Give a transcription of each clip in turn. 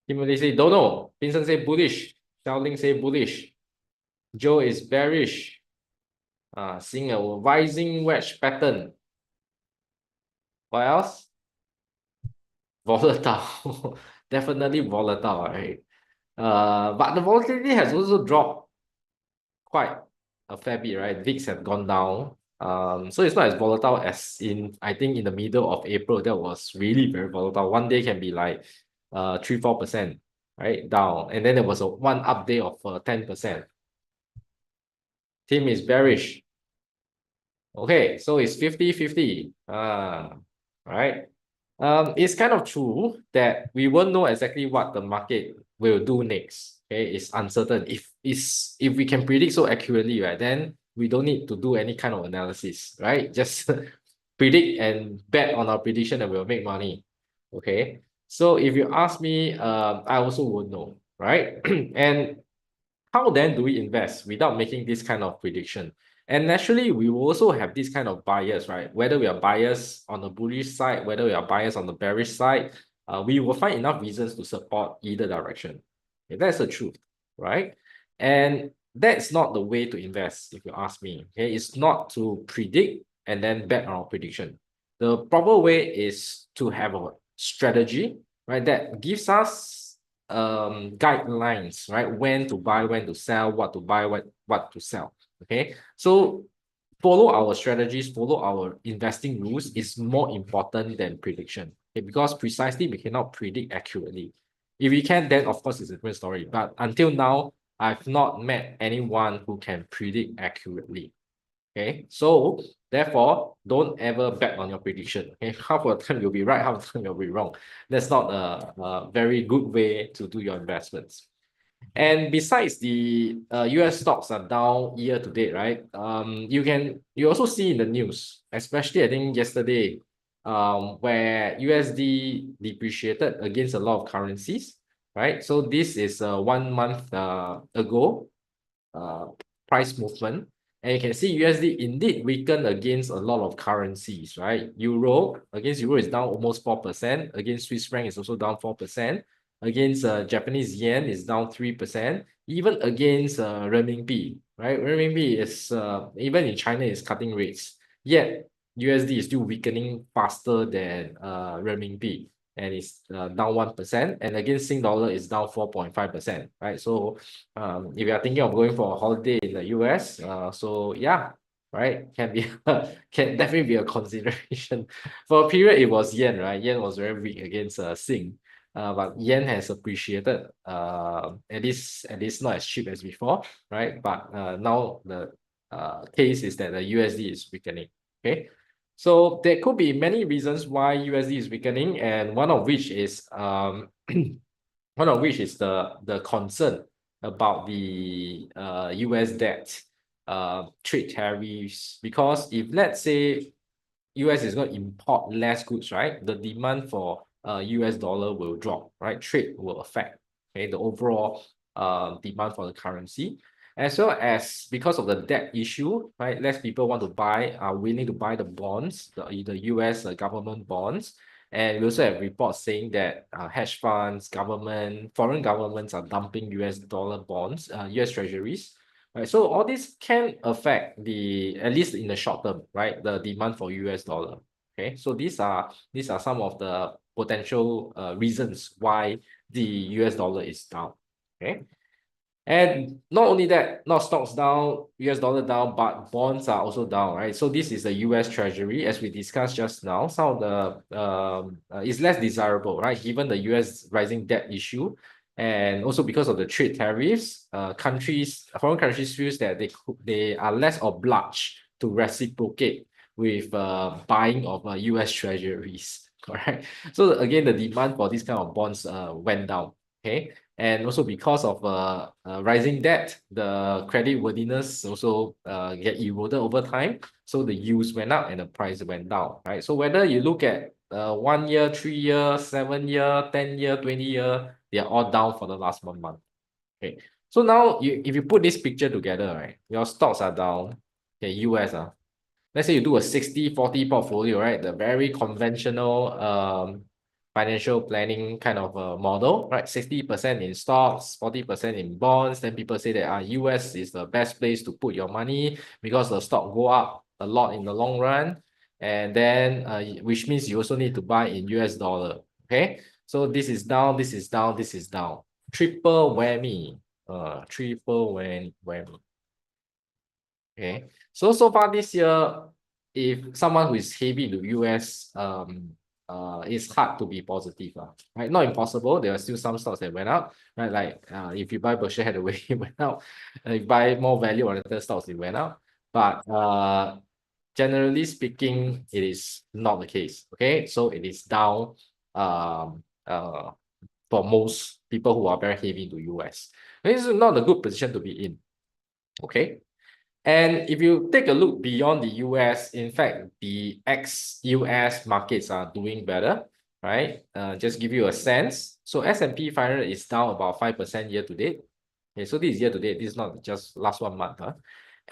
Kimberly say don't know. Vincent say bullish. Xiaoling say bullish. Joe is bearish. Seeing a rising wedge pattern. What else? Volatile. Definitely volatile, right? But the volatility has also dropped quite a fair bit, right? VIX have gone down. So it's not as volatile as I think in the middle of April, that was really very volatile. One day can be like 3-4%, right? Down. And then there was one up day of 10%. Team is bearish. Okay, so it's 50-50. Right. It's kind of true that we won't know exactly what the market will do next. Okay, it's uncertain. If we can predict so accurately, right, then we don't need to do any kind of analysis, right? Just predict and bet on our prediction and we'll make money. Okay. So if you ask me, I also won't know, right? And how then do we invest without making this kind of prediction? And naturally, we will also have this kind of bias, right? Whether we are biased on the bullish side, whether we are biased on the bearish side, we will find enough reasons to support either direction. Okay, that's the truth, right? And that's not the way to invest, if you ask me. Okay, it's not to predict and then bet on our prediction. The proper way is to have a strategy, right, that gives us guidelines, right? When to buy, when to sell, what to buy, what to sell. Okay, so follow our strategies, follow our investing rules is more important than prediction. Okay, because precisely we cannot predict accurately. If we can, then of course it's a different story. But until now, I've not met anyone who can predict accurately. Okay, so therefore, don't ever bet on your prediction. Okay, half of the time you'll be right, half of the time you'll be wrong. That's not a very good way to do your investments. And besides the US stocks are down year to date, right? You also see in the news, especially I think yesterday, where USD depreciated against a lot of currencies, right? So this is 1 month ago uh, price movement. And you can see USD indeed weakened against a lot of currencies, right? Euro against Euro is down almost 4%. Against Swiss franc is also down 4%. Against Japanese yen is down 3%. Even against renminbi, right? Renminbi is even in China is cutting rates. Yet USD is still weakening faster than renminbi, and it's down 1%. And against Sing dollar is down 4.5%, right? So if you are thinking of going for a holiday in the US, so yeah, right, can be can definitely be a consideration. For a period, it was yen, right? Yen was very weak against Sing, but yen has appreciated. At least not as cheap as before, right? But now the case is that the USD is weakening. Okay, so there could be many reasons why USD is weakening, and one of which is the concern about the US debt, trade tariffs. Because if let's say US is going to import less goods, right, the demand for US dollar will drop, right? Trade will affect, okay, the overall demand for the currency, as well as because of the debt issue, right? Less people want to buy, are willing to buy the bonds, the US government bonds. And we also have reports saying that hedge funds, foreign governments are dumping US dollar bonds, US treasuries. Right, so all this can affect at least in the short term, right, the demand for US dollar. Okay, so these are some of the potential reasons why the US dollar is down. Okay, and not only that, not stocks down, US dollar down, but bonds are also down, right? So this is the US Treasury, as we discussed just now. Some of the is less desirable, right? Given the US rising debt issue, and also because of the trade tariffs, foreign countries feels that they are less obliged to reciprocate with buying of US Treasuries, correct? So again, the demand for these kind of bonds went down. Okay, and also because of rising debt, the credit worthiness also get eroded over time. So the yields went up and the price went down, right? So whether you look at 1 year, 3 year, 7 year, 10 year, 20 year, they are all down for the last 1 month. Okay. So now if you put this picture together, right, your stocks are down. Okay, US let's say you do a 60-40 portfolio, right? The very conventional financial planning kind of a model, right? 60% in stocks, 40% in bonds. Then people say that US is the best place to put your money because the stock go up a lot in the long run. And then which means you also need to buy in US dollar. Okay. So this is down, this is down, this is down. Triple whammy. Triple whammy. Okay. So far this year, if someone who is heavy in the US, it's hard to be positive, right? Not impossible. There are still some stocks that went up, right? Like if you buy Berkshire Hathaway, it went up. If you buy more value-oriented stocks, it went up. But generally speaking, it is not the case. Okay, so it is down. For most people who are very heavy into US, this is not a good position to be in. Okay. And if you take a look beyond the US, in fact, the ex-US markets are doing better, right? Just give you a sense. So S&P 500 is down about 5% year to date. Okay, so this is year to date. This is not just last 1 month.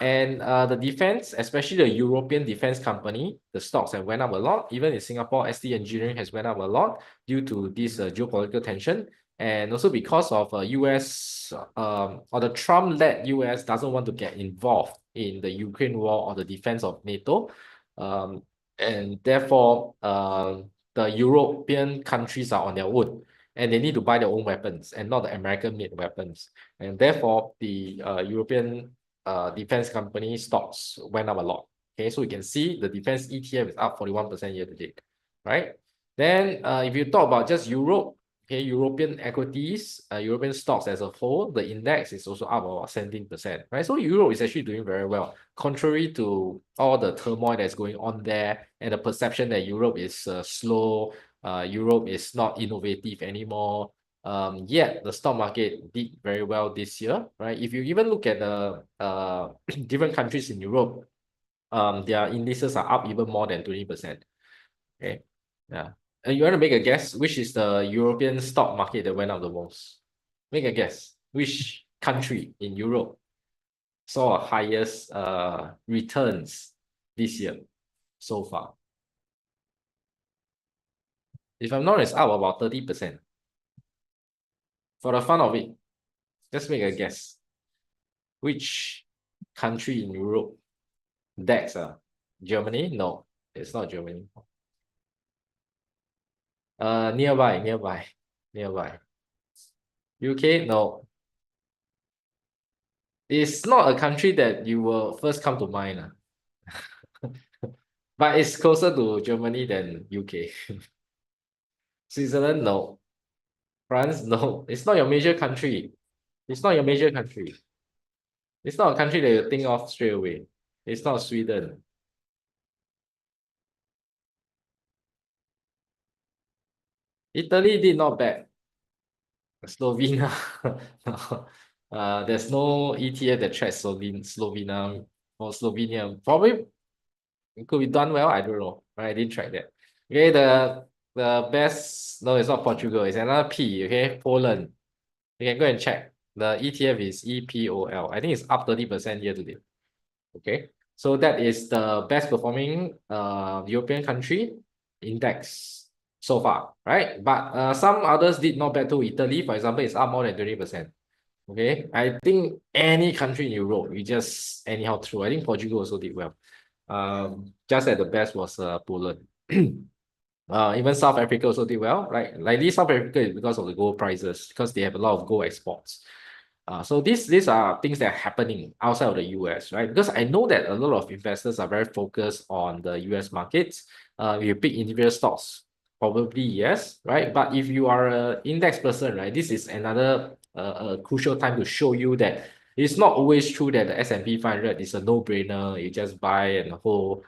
And the defense, especially the European defense company, the stocks have went up a lot. Even in Singapore, ST Engineering has went up a lot due to this geopolitical tension. And also because of US or the Trump-led US doesn't want to get involved in the Ukraine war or the defense of NATO. And therefore, the European countries are on their own and they need to buy their own weapons and not the American-made weapons. And therefore, the European defense company stocks went up a lot. Okay, so you can see the defense ETF is up 41% year to date, right? Then if you talk about just Europe, okay, European equities, European stocks as a whole, the index is also up about 17%, right? So Europe is actually doing very well, contrary to all the turmoil that's going on there and the perception that Europe is slow, Europe is not innovative anymore. Yet the stock market did very well this year, right? If you even look at the different countries in Europe, their indices are up even more than 20%. Okay, yeah. And you want to make a guess, which is the European stock market that went up the most? Make a guess. Which country in Europe saw highest returns this year so far? If I'm not wrong, it's up about 30%. For the fun of it, just make a guess. Which country in Europe? DAX, Germany? No, it's not Germany. Nearby. UK? No. It's not a country that you will first come to mind. But it's closer to Germany than UK. Switzerland? No. France? No. It's not your major country. It's not your major country. It's not a country that you think of straight away. It's not Sweden. Italy did not bad. Slovenia. There's no ETF that tracks Slovenia or Slovenia. Probably it could be done well. I don't know. Right? I didn't track that. Okay, the best. No, it's not Portugal. It's another P. Okay, Poland. You can go and check. The ETF is EPOL. I think it's up 30% year to date. Okay, so that is the best performing European country index so far, right? But some others did not bad too. Italy, for example, is up more than 20%. Okay, I think any country in Europe, we just anyhow through. I think Portugal also did well. Just at the best was Poland. Even South Africa also did well, right? Like this South Africa is because of the gold prices, because they have a lot of gold exports. So these are things that are happening outside of the US, right? Because I know that a lot of investors are very focused on the US markets. If you pick individual stocks, probably yes, right? But if you are an index person, right, this is another crucial time to show you that it's not always true that the S&P 500 is a no-brainer. You just buy and hold.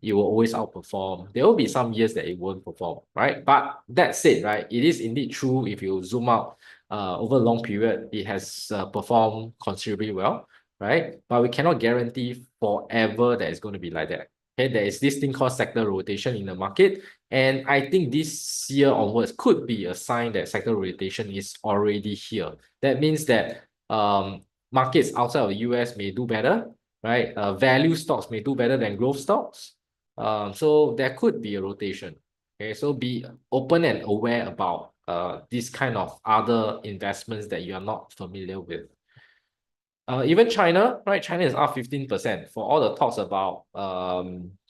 You will always outperform. There will be some years that it won't perform, right? But that said, right, it is indeed true if you zoom out over a long period, it has performed considerably well, right? But we cannot guarantee forever that it's going to be like that. Okay, there is this thing called sector rotation in the market, and I think this year onwards could be a sign that sector rotation is already here. That means that markets outside of the US may do better, right? Value stocks may do better than growth stocks. So there could be a rotation. Okay, so be open and aware about this kind of other investments that you are not familiar with. Even China, right? China is up 15% for all the talks about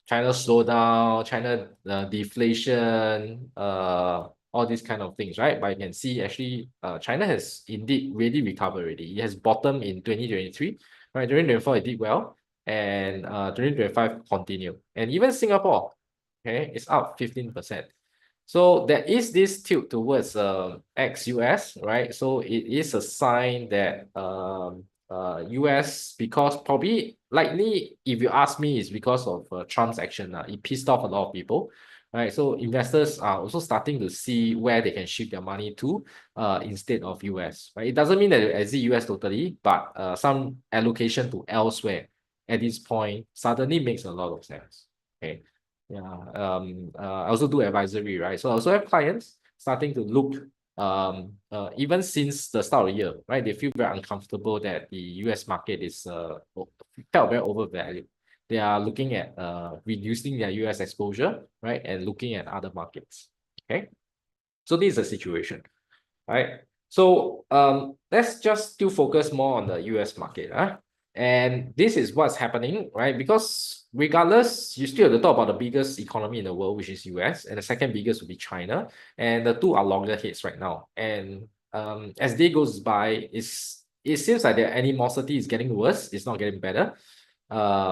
China slowdown, China deflation, all these kind of things, right? But you can see actually China has indeed really recovered already. It has bottomed in 2023, right? 2024 it did well, and 2025 continued. And even Singapore, okay, it's up 15%. So there is this tilt towards ex-US, right? So it is a sign that US, because probably likely, if you ask me, is because of Trump's action. It pissed off a lot of people, right? So investors are also starting to see where they can shift their money to instead of US, right? It doesn't mean that they exit US totally, but some allocation to elsewhere at this point suddenly makes a lot of sense. Okay. Yeah. I also do advisory, right? So I also have clients starting to look even since the start of the year, right? They feel very uncomfortable that the US market is felt very overvalued. They are looking at reducing their US exposure, right? And looking at other markets. Okay. So this is the situation, right? So let's just still focus more on the US market. And this is what's happening, right? Because regardless, you still have to talk about the biggest economy in the world, which is US, and the second biggest would be China. And the two are loggerheads right now. And as day goes by, it seems like their animosity is getting worse. It's not getting better.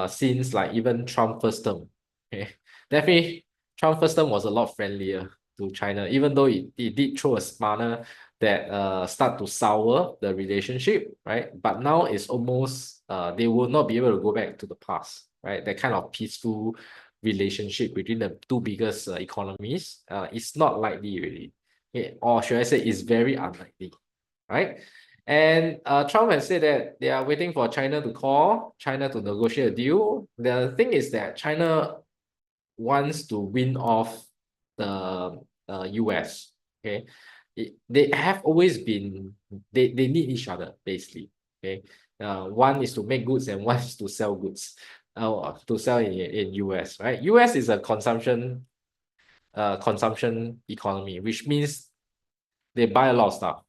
Since like even Trump first term. Okay. Definitely Trump first term was a lot friendlier to China, even though it did throw a spanner that start to sour the relationship, right? But now it's almost they will not be able to go back to the past, right? That kind of peaceful relationship between the two biggest economies, it's not likely really. Okay. Or should I say it's very unlikely, right? And Trump has said that they are waiting for China to call, China to negotiate a deal. The thing is that China wants to win off the US. Okay, they have always been they need each other basically. Okay, one is to make goods and one is to sell goods. To sell in US, right? US is a consumption economy, which means they buy a lot of stuff.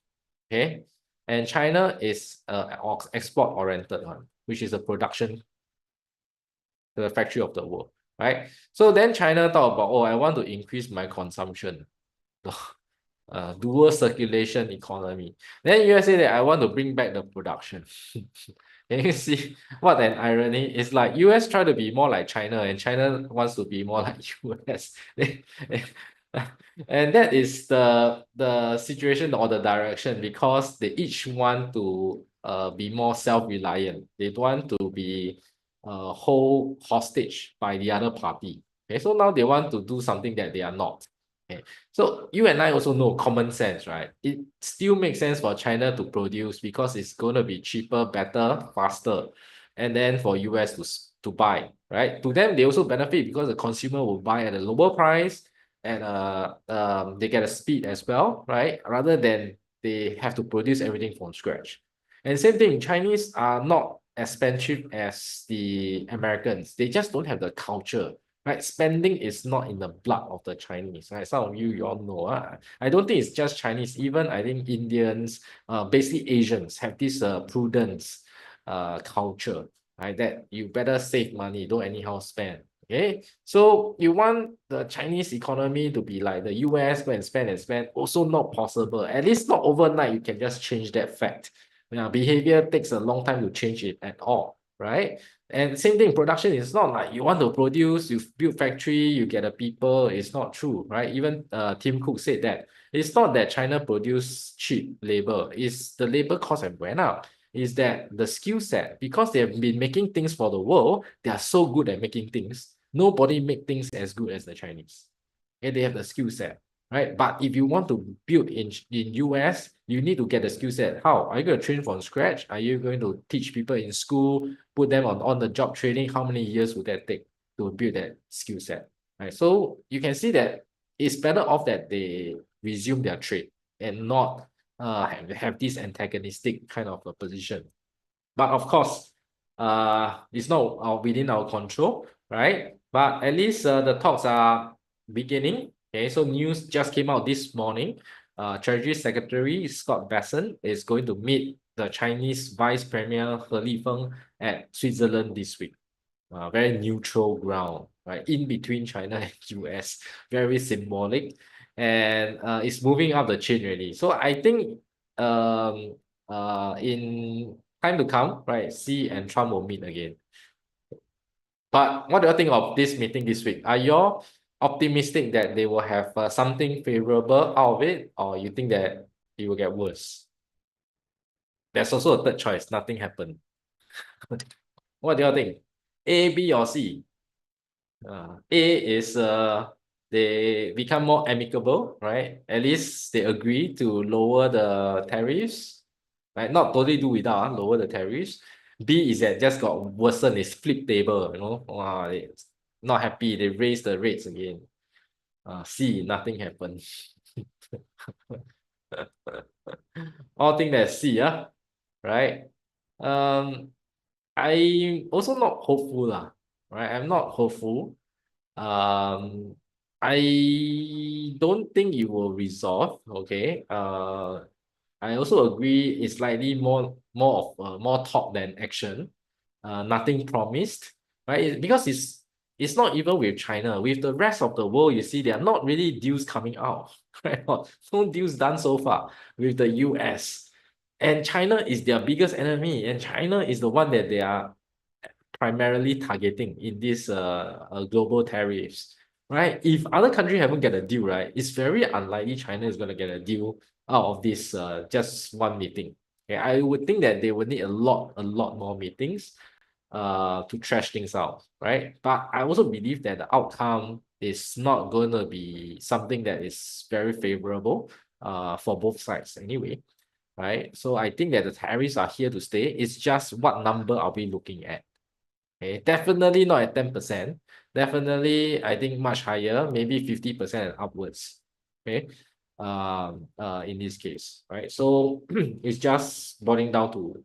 Okay, and China is export oriented one, which is a production, the factory of the world, right? So then China thought about, oh, I want to increase my consumption. Dual circulation economy. Then US say that I want to bring back the production. Can you see what an irony? It's like US try to be more like China and China wants to be more like US. And that is the situation or the direction, because they each want to be more self-reliant. They don't want to be hold hostage by the other party. Okay, so now they want to do something that they are not. Okay. So you and I also know common sense, right? It still makes sense for China to produce because it's going to be cheaper, better, faster, and then for US to buy, right? To them, they also benefit because the consumer will buy at a lower price, and they get a speed as well, right? Rather than they have to produce everything from scratch. And same thing, Chinese are not expensive as the Americans. They just don't have the culture, right? Spending is not in the blood of the Chinese, right? Some of you all know. I don't think it's just Chinese. Even I think Indians, basically Asians, have this prudence culture, right? That you better save money, don't anyhow spend. Okay, so you want the Chinese economy to be like the US, go and spend, also not possible. At least not overnight, you can just change that fact. Behavior takes a long time to change it at all, right? And same thing, production is not like you want to produce, you build factory, you get the people. It's not true, right? Even Tim Cook said that it's not that China produce cheap labor, it's the labor cost have went up. Is that the skill set, because they have been making things for the world, they are so good at making things. Nobody make things as good as the Chinese. And they have the skill set, right? But if you want to build in US, you need to get the skill set. How? Are you going to train from scratch? Are you going to teach people in school, put them on the job training? How many years would that take to build that skill set? Right. So you can see that it's better off that they resume their trade and not have this antagonistic kind of a position. But of course, it's not within our control, right? But at least the talks are beginning. Okay, so news just came out this morning. Treasury Secretary Scott Bessent is going to meet the Chinese Vice Premier He Lifeng at Switzerland this week. Very neutral ground, right? In between China and US, very symbolic, and it's moving up the chain really. So I think in time to come, right, Xi and Trump will meet again. But what do you think of this meeting this week? Are you optimistic that they will have something favorable out of it, or you think that it will get worse? There's also a third choice. Nothing happened. What do you think? A, B, or C? A is they become more amicable, right? At least they agree to lower the tariffs, right? Not totally do without, lower the tariffs. B is that just got worsened, it's flip table, you know. Wow, it's not happy, they raise the rates again. C, nothing happened. All think that C, yeah, right? Um, I also not hopeful, lah, right? I'm not hopeful. Um, I don't think it will resolve. Okay. I also agree it's slightly more talk than action. Nothing promised, right? Because it's not even with China. With the rest of the world, you see, there are not really deals coming out, right? No deals done so far with the US. And China is their biggest enemy, and China is the one that they are primarily targeting in this global tariffs, right? If other countries haven't get a deal, right, it's very unlikely China is going to get a deal out of this just one meeting. Okay, I would think that they would need a lot more meetings to trash things out, right? But I also believe that the outcome is not going to be something that is very favorable for both sides anyway, right? So I think that the tariffs are here to stay. It's just what number are we looking at? Okay, definitely not at 10%. Definitely, I think much higher, maybe 50% and upwards. Okay. In this case, right? So it's just boiling down to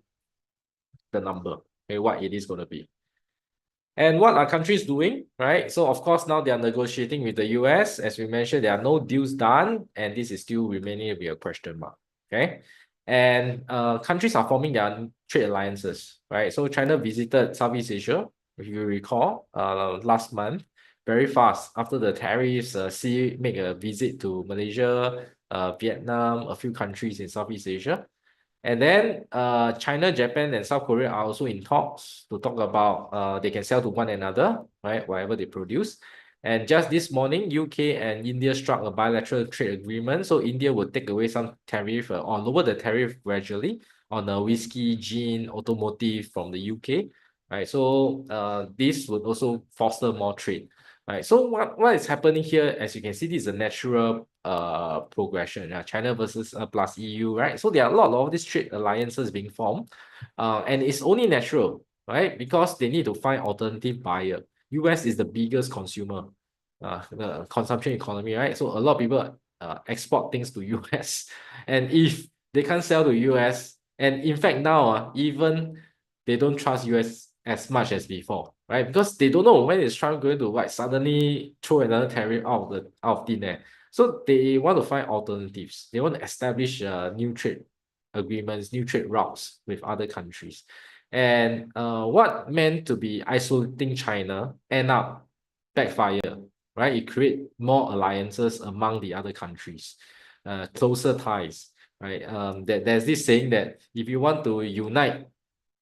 the number, okay, what it is going to be. And what are countries doing, right? So of course, now they are negotiating with the US. As we mentioned, there are no deals done, and this is still remaining to be a question mark. Okay. And countries are forming their trade alliances, right? So China visited Southeast Asia, if you recall, last month, very fast after the tariffs. Xi make a visit to Malaysia, Vietnam, a few countries in Southeast Asia. And then China, Japan, and South Korea are also in talks to talk about they can sell to one another, right? Whatever they produce. And just this morning, UK and India struck a bilateral trade agreement. So India will take away some tariff or lower the tariff gradually on the whiskey, gin, automotive from the UK, right? So this would also foster more trade. Right. So what is happening here, as you can see, this is a natural progression. China versus plus EU, right? So there are a lot of these trade alliances being formed, and it's only natural, right? Because they need to find alternative buyer. US is the biggest consumer, the consumption economy, right? So a lot of people export things to US, and if they can't sell to US, and in fact now even they don't trust US as much as before, right? Because they don't know when is Trump going to what suddenly throw another tariff out of thin air. So they want to find alternatives. They want to establish new trade agreements, new trade routes with other countries. And what meant to be isolating China end up backfire, right? It create more alliances among the other countries, closer ties, right? There's this saying that if you want to unite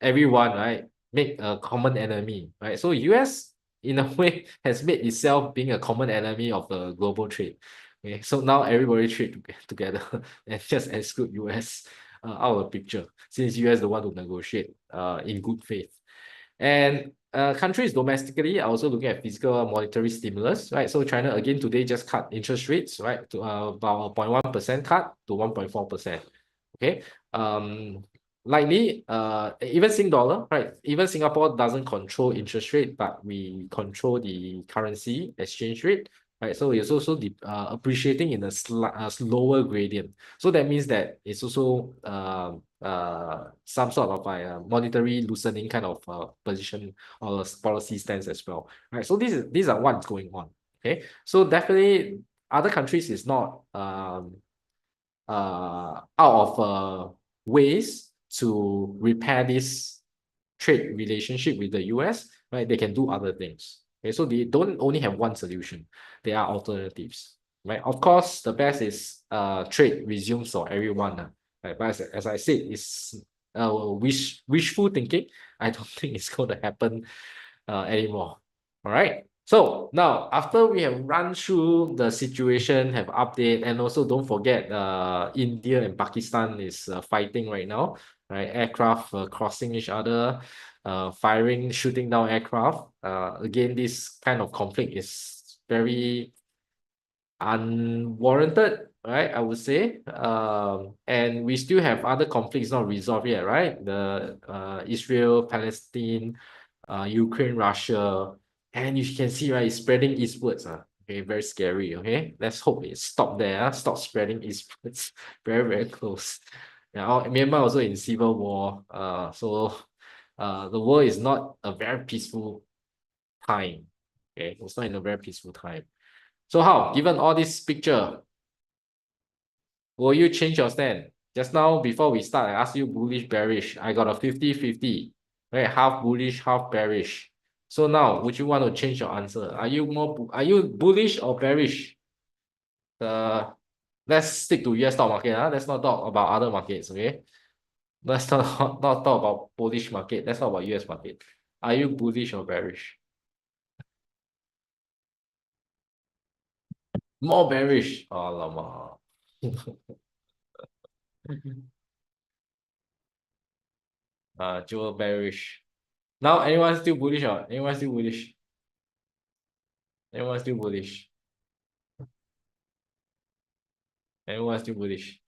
everyone, right, make a common enemy, right? So US in a way has made itself being a common enemy of the global trade. Okay, so now everybody trade together and just exclude US out of the picture, since US the one to negotiate in good faith. And countries domestically are also looking at fiscal monetary stimulus, right? So China again today just cut interest rates, right, to about 0.1% cut to 1.4%. Okay. Likely, even Sing dollar, right? Even Singapore doesn't control interest rate, but we control the currency exchange rate, right? So it's also appreciating in a slower gradient. So that means that it's also some sort of a monetary loosening kind of position or policy stance as well, right? So these are what's going on. Okay, so definitely other countries is not out of ways to repair this trade relationship with the US, right? They can do other things. Okay, so they don't only have one solution. There are alternatives, right? Of course, the best is trade resumes for everyone, right? But as I said, it's wishful thinking. I don't think it's going to happen anymore. All right. So now, after we have run through the situation, have update, and also don't forget, India and Pakistan is fighting right now, right? Aircraft crossing each other, firing, shooting down aircraft. Again, this kind of conflict is very unwarranted, right? I would say. And we still have other conflicts not resolved yet, right? The Israel, Palestine, Ukraine, Russia, and you can see, right, it's spreading eastwards. Okay, very scary. Okay, let's hope it stop there. Stop spreading eastwards. Very, very close. Yeah, Myanmar also in civil war. So the world is not a very peaceful time. Okay, it's not in a very peaceful time. So how, given all this picture, will you change your stand? Just now, before we start, I asked you bullish, bearish. I got a 50-50, right? Half bullish, half bearish. So now, would you want to change your answer? Are you bullish or bearish? Let's stick to US stock market. Let's not talk about other markets, okay? Let's not talk about bullish market. Let's talk about US market. Are you bullish or bearish? More bearish. Alamak. Joe bearish. Now, anyone still bullish or anyone still bullish? Anyone still bullish? Anyone still bullish?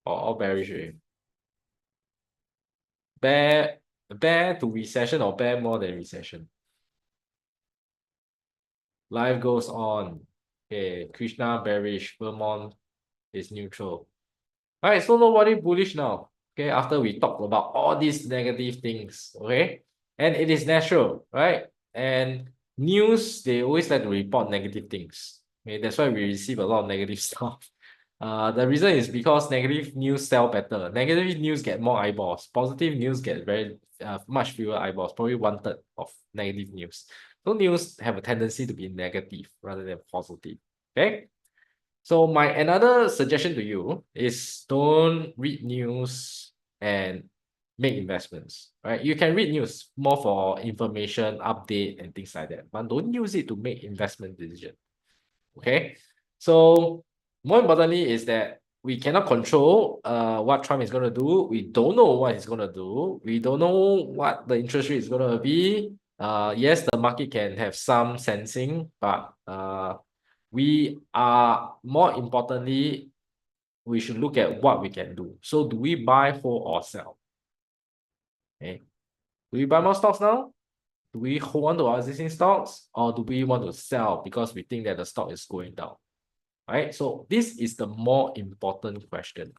Or all bearish already? Bear to recession or bear more than recession? Life goes on. Okay, Krishna bearish, Vermont is neutral. All right, so nobody bullish now. Okay, after we talked about all these negative things, okay, and it is natural, right? And news, they always like to report negative things. Okay, that's why we receive a lot of negative stuff. The reason is because negative news sell better. Negative news get more eyeballs. Positive news get very much fewer eyeballs, probably 1/3 of negative news. So news have a tendency to be negative rather than positive. Okay. So my another suggestion to you is don't read news and make investments, right? You can read news more for information, update, and things like that, but don't use it to make investment decision. Okay, so more importantly is that we cannot control what Trump is going to do. We don't know what he's going to do. We don't know what the interest rate is going to be. Yes, the market can have some sensing, but we are more importantly, we should look at what we can do. So do we buy, hold, or sell? Okay. Do we buy more stocks now? Do we hold on to our existing stocks, or do we want to sell because we think that the stock is going down? Right? So this is the more important question.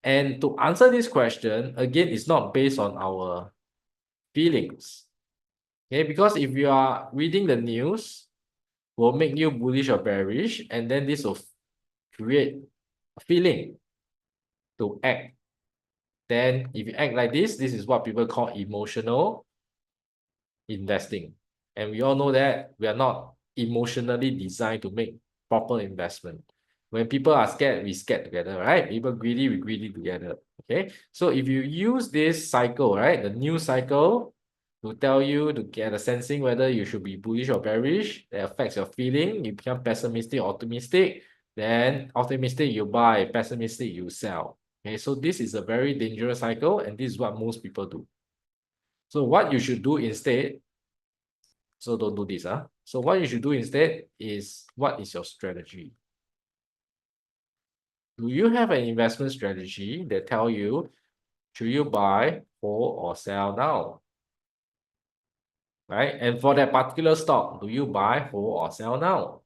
And to answer this question, again, it's not based on our feelings. Okay, because if you are reading the news, will make you bullish or bearish, and then this will create a feeling to act. Then if you act like this is what people call emotional investing. And we all know that we are not emotionally designed to make proper investment. When people are scared, we scared together, right? People greedy, we greedy together. Okay. So if you use this cycle, right, the news cycle to tell you to get a sensing whether you should be bullish or bearish, that affects your feeling. You become pessimistic, optimistic. Then optimistic, you buy, pessimistic, you sell. Okay, so this is a very dangerous cycle, and this is what most people do. So what you should do instead, so don't do this. So what you should do instead is, what is your strategy? Do you have an investment strategy that tell you, should you buy, hold, or sell now? Right? And for that particular stock, do you buy, hold, or sell now?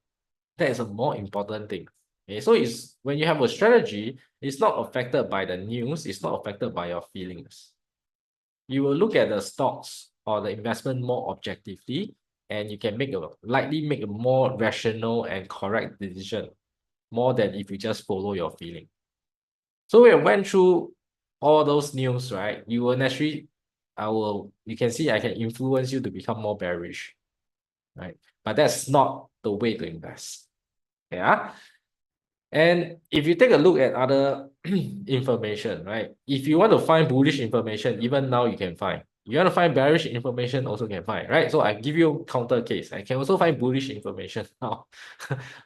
That is a more important thing. Okay, so it's when you have a strategy, it's not affected by the news, it's not affected by your feelings. You will look at the stocks or the investment more objectively, and you can likely make a more rational and correct decision. more than if you just follow your feeling. So we went through all those news, right? You will naturally, you can see I can influence you to become more bearish, right? But that's not the way to invest. Yeah. And if you take a look at other information, right? If you want to find bullish information, even now you can find. You want to find bearish information, also can find, right? So I give you counter case. I can also find bullish information now.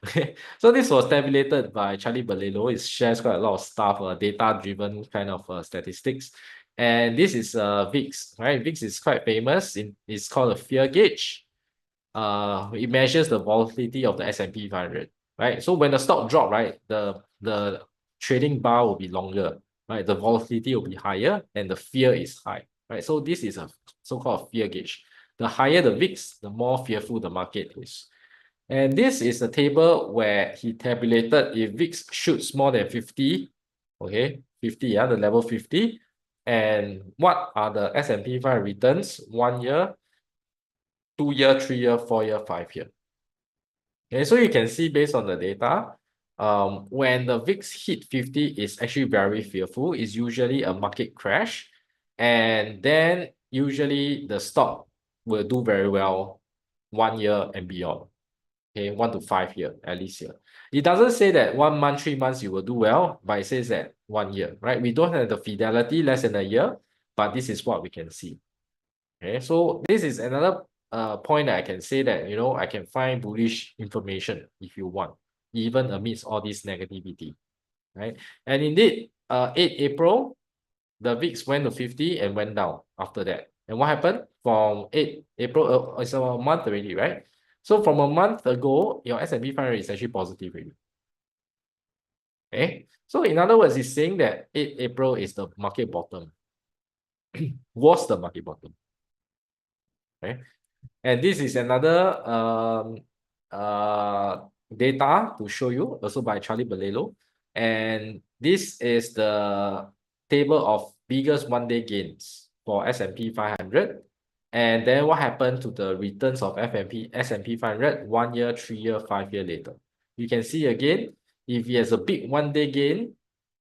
Okay. So this was tabulated by Charlie Balelo. It shares quite a lot of stuff, data-driven kind of statistics. And this is VIX, right? VIX is quite famous. It's called a fear gauge. It measures the volatility of the S&P 500, right? So when the stock drop, right, the trading bar will be longer, right? The volatility will be higher and the fear is high, right? So this is a so-called fear gauge. The higher the VIX, the more fearful the market is. And this is a table where he tabulated if VIX shoots more than 50, okay, 50, yeah, the level 50, and what are the S&P 500 returns 1 year, 2 year, 3 year, 4 year, 5 year. Okay, so you can see based on the data, when the VIX hit 50 is actually very fearful. It's usually a market crash. And then usually the stock will do very well 1 year and beyond. Okay, 1 to 5 year, at least here. It doesn't say that 1 month, 3 months you will do well, but it says that 1 year, right? We don't have the fidelity less than a year, but this is what we can see. Okay, so this is another point that I can say that, I can find bullish information if you want, even amidst all this negativity, right? And indeed, 8 April, the VIX went to 50 and went down after that. And what happened from 8 April? It's a month already, right? So from a month ago, your S&P 500 is actually positive already. Okay, so in other words, it's saying that 8 April is the market bottom. Was the market bottom. Okay. And this is another data to show you, also by Charlie Balelo. And this is the table of biggest one-day gains for S&P 500. And then what happened to the returns of S&P 500 1 year, 3 year, 5 year later. You can see again, if he has a big one-day gain,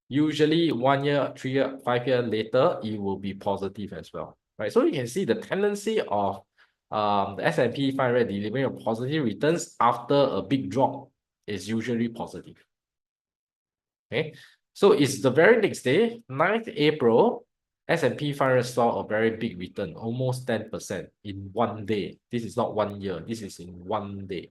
usually 1 year, 3 year, 5 year later, it will be positive as well, right? So you can see the tendency of the S&P 500 delivering a positive returns after a big drop is usually positive. Okay, so it's the very next day, 9th April, S&P 500 saw a very big return, almost 10% in 1 day. This is not 1 year, this is in 1 day.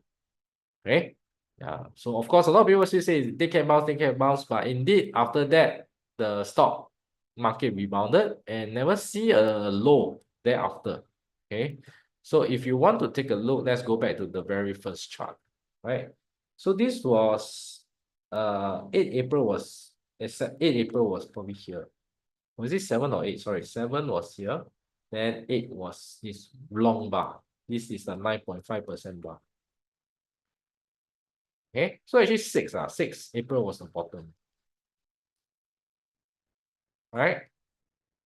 Okay, yeah. So of course, a lot of people still say they can bounce, but indeed after that, the stock market rebounded and never see a low thereafter. Okay, so if you want to take a look, let's go back to the very first chart, right? So this was 8 April was 8 April was probably here. Was it 7 or 8? Sorry, 7 was here. Then 8 was this long bar. This is the 9.5% bar. Okay, so actually 6 April was the bottom. All right,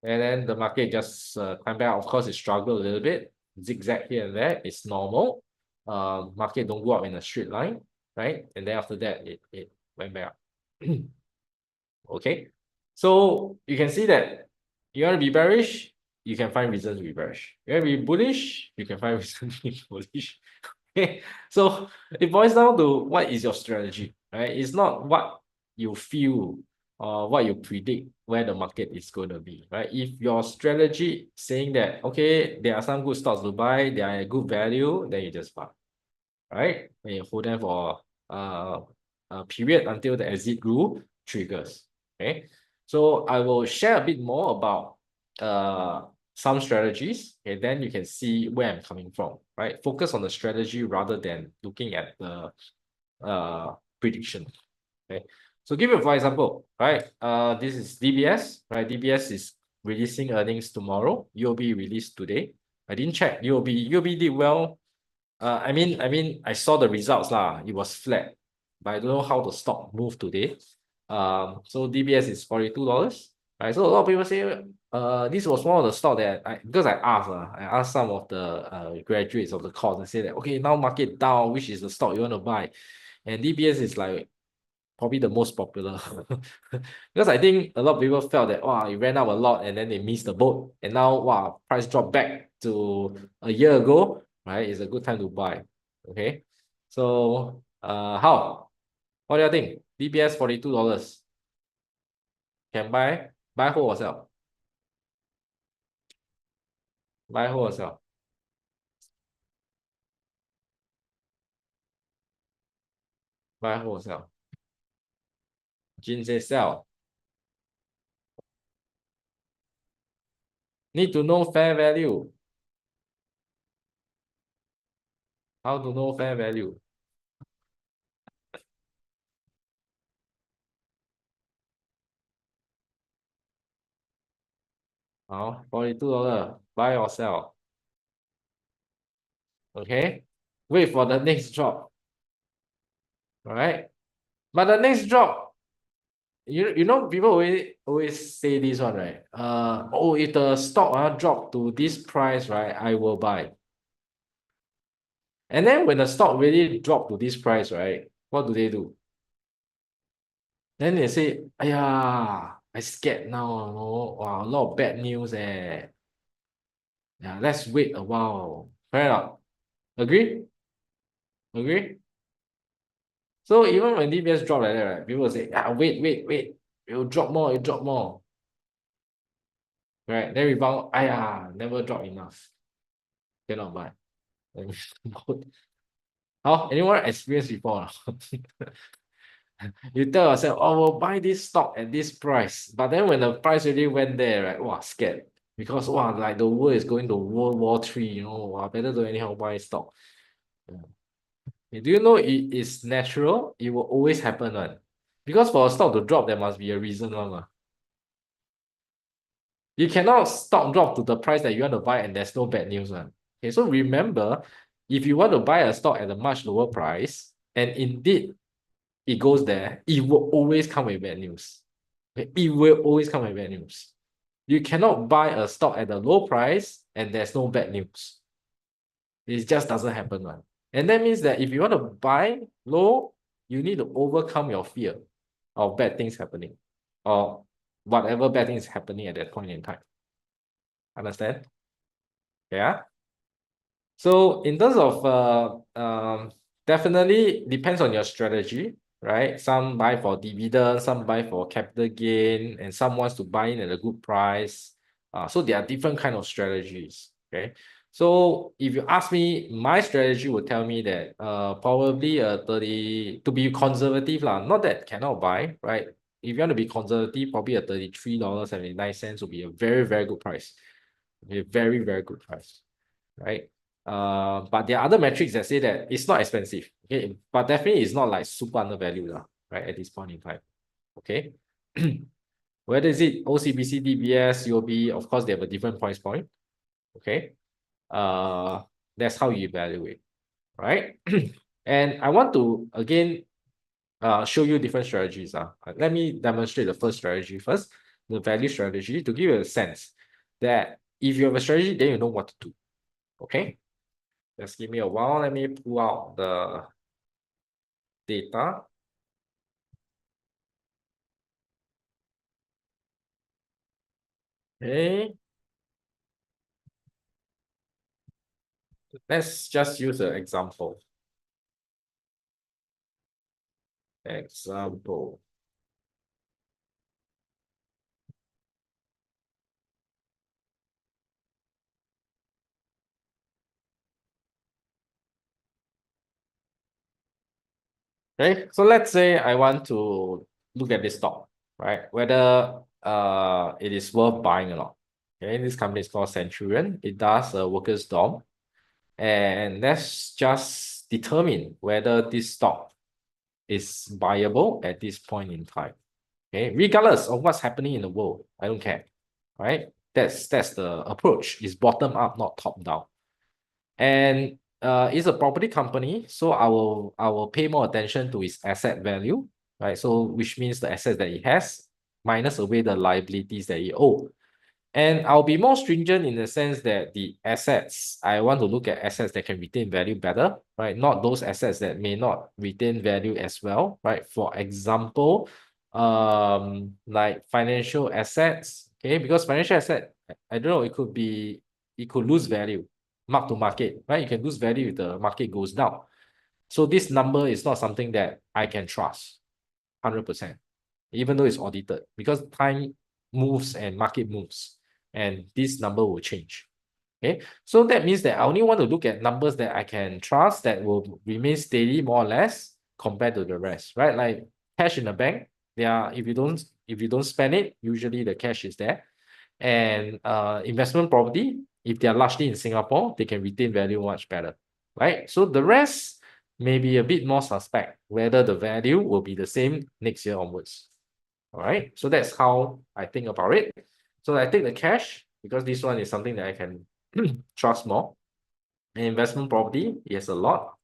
and then the market just climbed back. Of course, it struggled a little bit, zigzag here and there. It's normal. Market don't go up in a straight line, right? And then after that, it went back up. Okay, so you can see that you want to be bearish, you can find reasons to be bearish. You want to be bullish, you can find reasons to be bullish. Okay, so it boils down to what is your strategy, right? It's not what you feel or what you predict where the market is going to be, right? If your strategy saying that, okay, there are some good stocks to buy, they are a good value, then you just buy, right? And you hold them for a period until the exit rule triggers, okay? So I will share a bit more about some strategies, and then you can see where I'm coming from, right? Focus on the strategy rather than looking at the prediction. Okay, so give you for example, right? This is DBS, right? DBS is releasing earnings tomorrow. UOB released today. I didn't check. UOB did well. I mean, I saw the results lah. It was flat, but I don't know how the stock moved today. So DBS is $42. Right, so a lot of people say, this was one of the stock that because I asked some of the graduates of the course and say that, okay, now market down, which is the stock you want to buy? And DBS is like probably the most popular. Because I think a lot of people felt that, wow, it ran up a lot and then they missed the boat. And now, wow, price dropped back to a year ago, right? It's a good time to buy. Okay. So, how? What do you think? DBS $42. Can buy hold or sell? Buy hold or sell? Buy hold or sell? Jin says sell. Need to know fair value. How to know fair value? Oh, $42. Buy or sell? Okay. Wait for the next drop. All right. But the next drop, you know, people always say this one, right? Oh, if the stock drop to this price, right, I will buy. And then when the stock really drop to this price, right, what do they do? Then they say, "Aya, I scared now, you know, wow, a lot of bad news, eh. Yeah, let's wait a while." Fair enough. Agree? Agree? So even when DBS drop like that, right, people will say, wait. It will drop more, it drop more. Right? Then rebound, never drop enough. Cannot buy. How? Anyone experienced before? You tell yourself, oh, we'll buy this stock at this price. But then when the price really went there, right? Wow, scared. Because wow, like the world is going to World War III, you know, wow, better don't anyhow buy stock. Yeah. Do you know it is natural? It will always happen, one. Because for a stock to drop, there must be a reason, one. You cannot stock drop to the price that you want to buy and there's no bad news, one. Okay, so remember, if you want to buy a stock at a much lower price, and indeed it goes there, it will always come with bad news. Okay? It will always come with bad news. You cannot buy a stock at a low price and there's no bad news. It just doesn't happen, right? And that means that if you want to buy low, you need to overcome your fear of bad things happening or whatever bad thing is happening at that point in time. Understand? Yeah. So in terms of definitely depends on your strategy, right? Some buy for dividend, some buy for capital gain, and some wants to buy in at a good price. So there are different kind of strategies. Okay. So if you ask me, my strategy would tell me that probably a 30 to be conservative lah. Not that cannot buy, right? If you want to be conservative, probably a $33.79 will be a very, very good price. A very, very good price, right? But there are other metrics that say that it's not expensive, okay? But definitely it's not like super undervalued, right? At this point in time, okay? Whether is it OCBC, DBS, UOB, of course, they have a different price point, okay? That's how you evaluate, right? And I want to, again, show you different strategies. Let me demonstrate the first strategy first, the value strategy, to give you a sense that if you have a strategy, then you know what to do, okay? Just give me a while. Let me pull out the data. Okay. Let's just use an example. Example. Okay, so let's say I want to look at this stock, right? Whether it is worth buying or not. Okay, this company is called Centurion. It does a workers' dorm. And let's just determine whether this stock is buyable at this point in time. Okay, regardless of what's happening in the world, I don't care. Right? That's the approach. It's bottom up, not top down. And it's a property company, so I will pay more attention to its asset value, right? So which means the assets that it has minus away the liabilities that it owe. And I'll be more stringent in the sense that the assets, I want to look at assets that can retain value better, right? Not those assets that may not retain value as well, right? For example, like financial assets, okay? Because financial asset, I don't know, it could lose value, mark to market, right? You can lose value if the market goes down. So this number is not something that I can trust 100%, even though it's audited, because time moves and market moves, and this number will change. Okay, so that means that I only want to look at numbers that I can trust that will remain steady more or less compared to the rest, right? Like cash in the bank, they are, if you don't spend it, usually the cash is there. And investment property, if they are largely in Singapore, they can retain value much better, right? So the rest may be a bit more suspect whether the value will be the same next year onwards. All right, so that's how I think about it. So I take the cash because this one is something that I can trust more. And investment property, yes, a lot.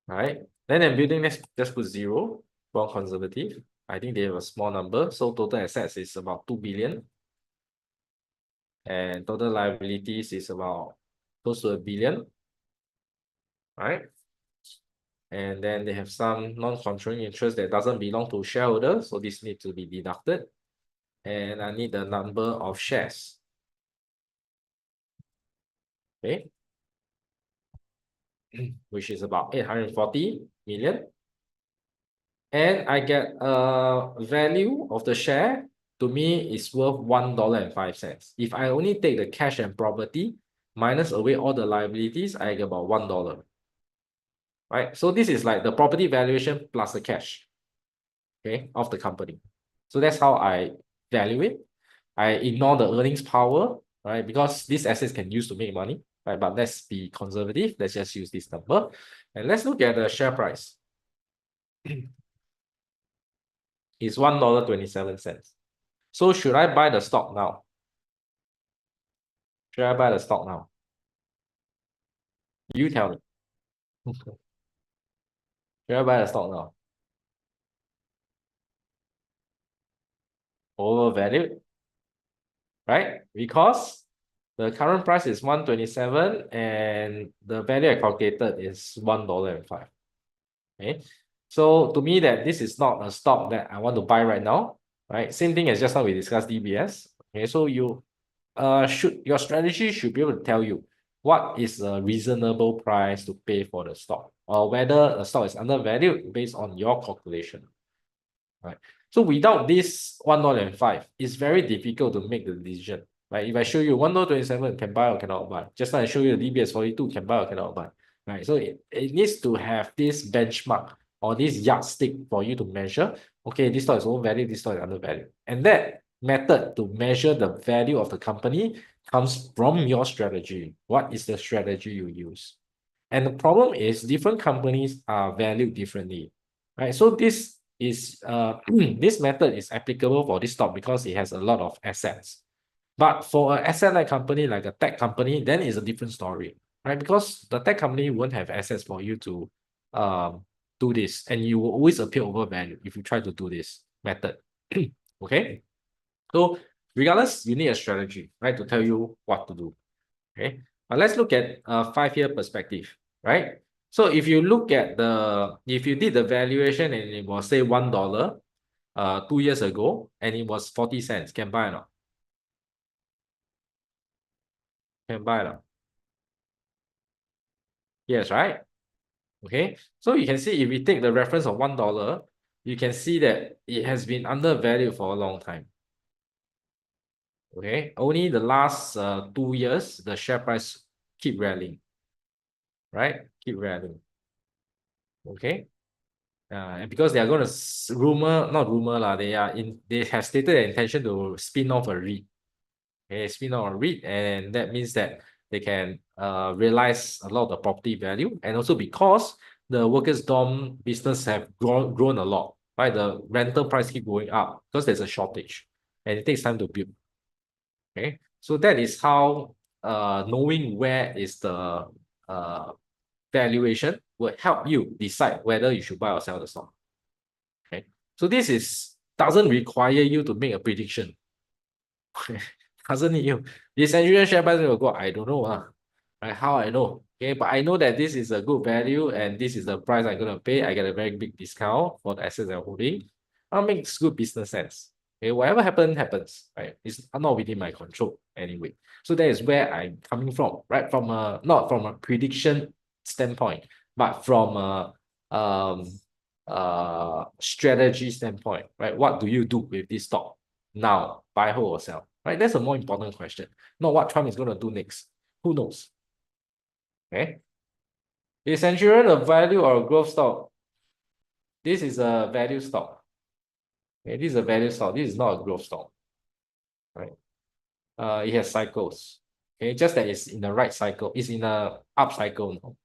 All right, then in building, let's just put 0 for conservative. I think they have a small number, so total assets is about 2 billion. And total liabilities is about close to 1 billion, right? And then they have some non-controlling interest that doesn't belong to shareholders, so this needs to be deducted. And I need the number of shares. Okay, which is about 840 million. And I get a value of the share, to me is worth $1.05. If I only take the cash and property, minus away all the liabilities, I get about $1. Right? So this is like the property valuation plus the cash, okay, of the company. So that's how I value it. I ignore the earnings power, right? Because these assets can use to make money, right? But let's be conservative. Let's just use this number. And let's look at the share price. It's $1.27. So should I buy the stock now? Should I buy the stock now? You tell me. Should I buy the stock now? Overvalued, right? Because the current price is 127 and the value I calculated is $1.05. Okay. So to me that this is not a stock that I want to buy right now, right? Same thing as just now we discussed DBS. Okay, so your strategy should be able to tell you what is a reasonable price to pay for the stock, or whether the stock is undervalued based on your calculation. Right. So without this $1.05, it's very difficult to make the decision. Right. If I show you $1.27 can buy or cannot buy, just now I show you the DBS 42 can buy or cannot buy. Right. So it needs to have this benchmark or this yardstick for you to measure. Okay, this stock is overvalued, this stock is undervalued. And that method to measure the value of the company comes from your strategy. What is the strategy you use? And the problem is different companies are valued differently. Right. So this is this method is applicable for this stock because it has a lot of assets. But for an asset-like company like a tech company, then it's a different story, right? Because the tech company won't have assets for you to do this, and you will always appear overvalued if you try to do this method. Okay, so regardless, you need a strategy, right, to tell you what to do. Okay, let's look at a 5-year perspective, right? So if you look at if you did the valuation and it was say $1 2 years ago and it was 40 cents, can buy or not? Can buy or not? Yes, right? Okay, so you can see if we take the reference of $1, you can see that it has been undervalued for a long time. Okay, only the last 2 years, the share price keep rallying, right? Keep rallying. Okay. And because they are going to not rumor lah, they have stated their intention to spin off a REIT. Okay, spin off a REIT, and that means that they can realize a lot of the property value, and also because the workers' dorm business have grown a lot, right? The rental price keep going up because there's a shortage, and it takes time to build. Okay, so that is how knowing where is the valuation will help you decide whether you should buy or sell the stock. Okay, so this doesn't require you to make a prediction. Doesn't need you. This Centurion share price will go, I don't know. Right? How I know? Okay, but I know that this is a good value and this is the price I'm gonna pay. I get a very big discount for the assets I'm holding. That makes good business sense. Okay, whatever happens, right? It's not within my control anyway. So that is where I'm coming from, right? From a not from a prediction standpoint, but from a strategy standpoint, right? What do you do with this stock now? Buy, hold, or sell, right? That's a more important question. Not what Trump is going to do next. Who knows? Okay. Is Centurion a value or a growth stock? This is a value stock. Okay, this is a value stock. This is not a growth stock. Right. It has cycles. Okay, just that it's in the right cycle. It's in a up cycle now.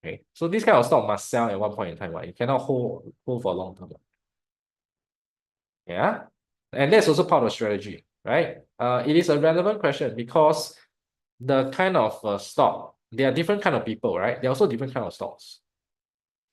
Okay. So this kind of stock must sell at one point in time, right? You cannot hold for a long term. Yeah. And that's also part of strategy, right? It is a relevant question because the kind of stock, there are different kind of people, right? There are also different kind of stocks.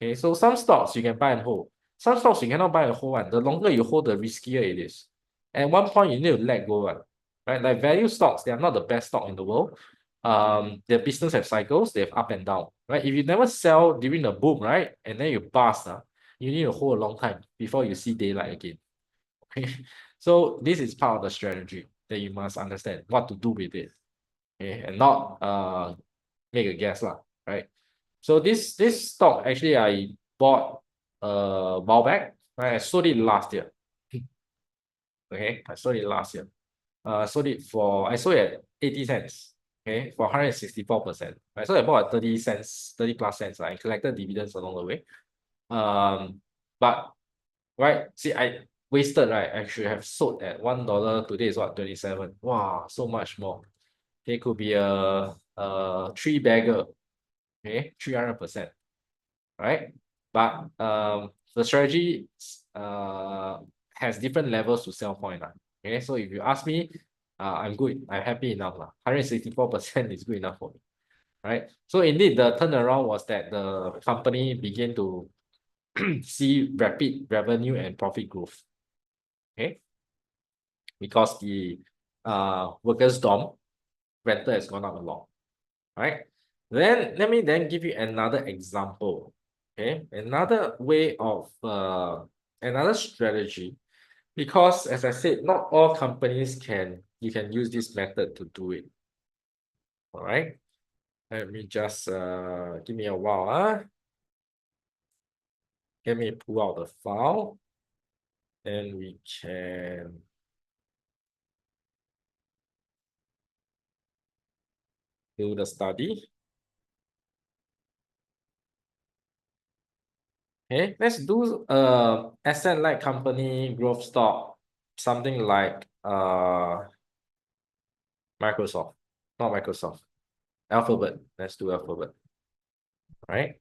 Okay, so some stocks you can buy and hold. Some stocks you cannot buy and hold one. The longer you hold, the riskier it is. At one point, you need to let go one. Right? Like value stocks, they are not the best stock in the world. Their business have cycles, they have up and down. Right? If you never sell during the boom, right? And then you bust, you need to hold a long time before you see daylight again. Okay. So this is part of the strategy that you must understand what to do with it. Okay, and not make a guess lah, right? So this stock actually I bought a while back, right? I sold it last year. Okay, I sold it last year. I sold it at 80 cents. Okay, for 164%. Right, so I bought at 30 cents, 30 plus cents. I collected dividends along the way. But right, see, I wasted, right? I should have sold at $1. Today is what, 27. Wow, so much more. It could be a three bagger. Okay, 300%. Right? But the strategy has different levels to sell point. Okay, so if you ask me, I'm good. I'm happy enough. 164% is good enough for me. Right? So indeed, the turnaround was that the company began to see rapid revenue and profit growth. Okay, because the workers' dorm rental has gone up a lot. Right? Then let me then give you another example. Okay, another way of another strategy, because as I said, not all companies you can use this method to do it. All right, let me just give me a while. Let me pull out the file, and we can do the study. Okay, let's do asset-like company growth stock, something like Microsoft, not Microsoft, Alphabet. Let's do Alphabet. All right.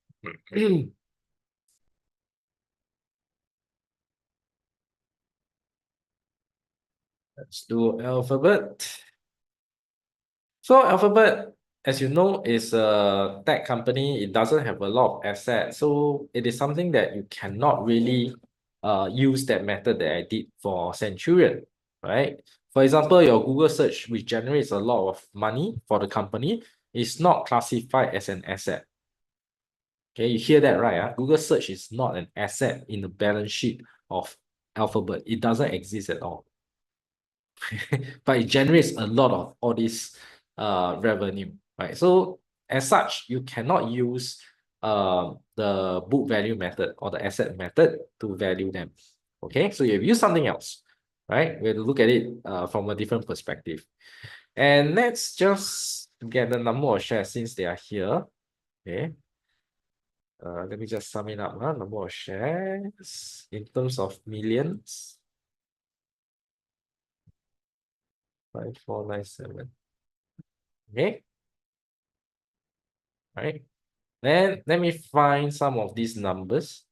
Let's do Alphabet. So Alphabet, as you know, is a tech company. It doesn't have a lot of assets. So it is something that you cannot really use that method that I did for Centurion, right? For example, your Google search, which generates a lot of money for the company, is not classified as an asset. Okay, you hear that right? Google search is not an asset in the balance sheet of Alphabet. It doesn't exist at all. But it generates a lot of all this revenue, right? So as such, you cannot use the book value method or the asset method to value them. Okay, so you use something else, right? We have to look at it from a different perspective. And let's just get the number of shares since they are here. Okay. Let me just sum it up. Number of shares in terms of millions. 5497. Okay. All right. Then let me find some of these numbers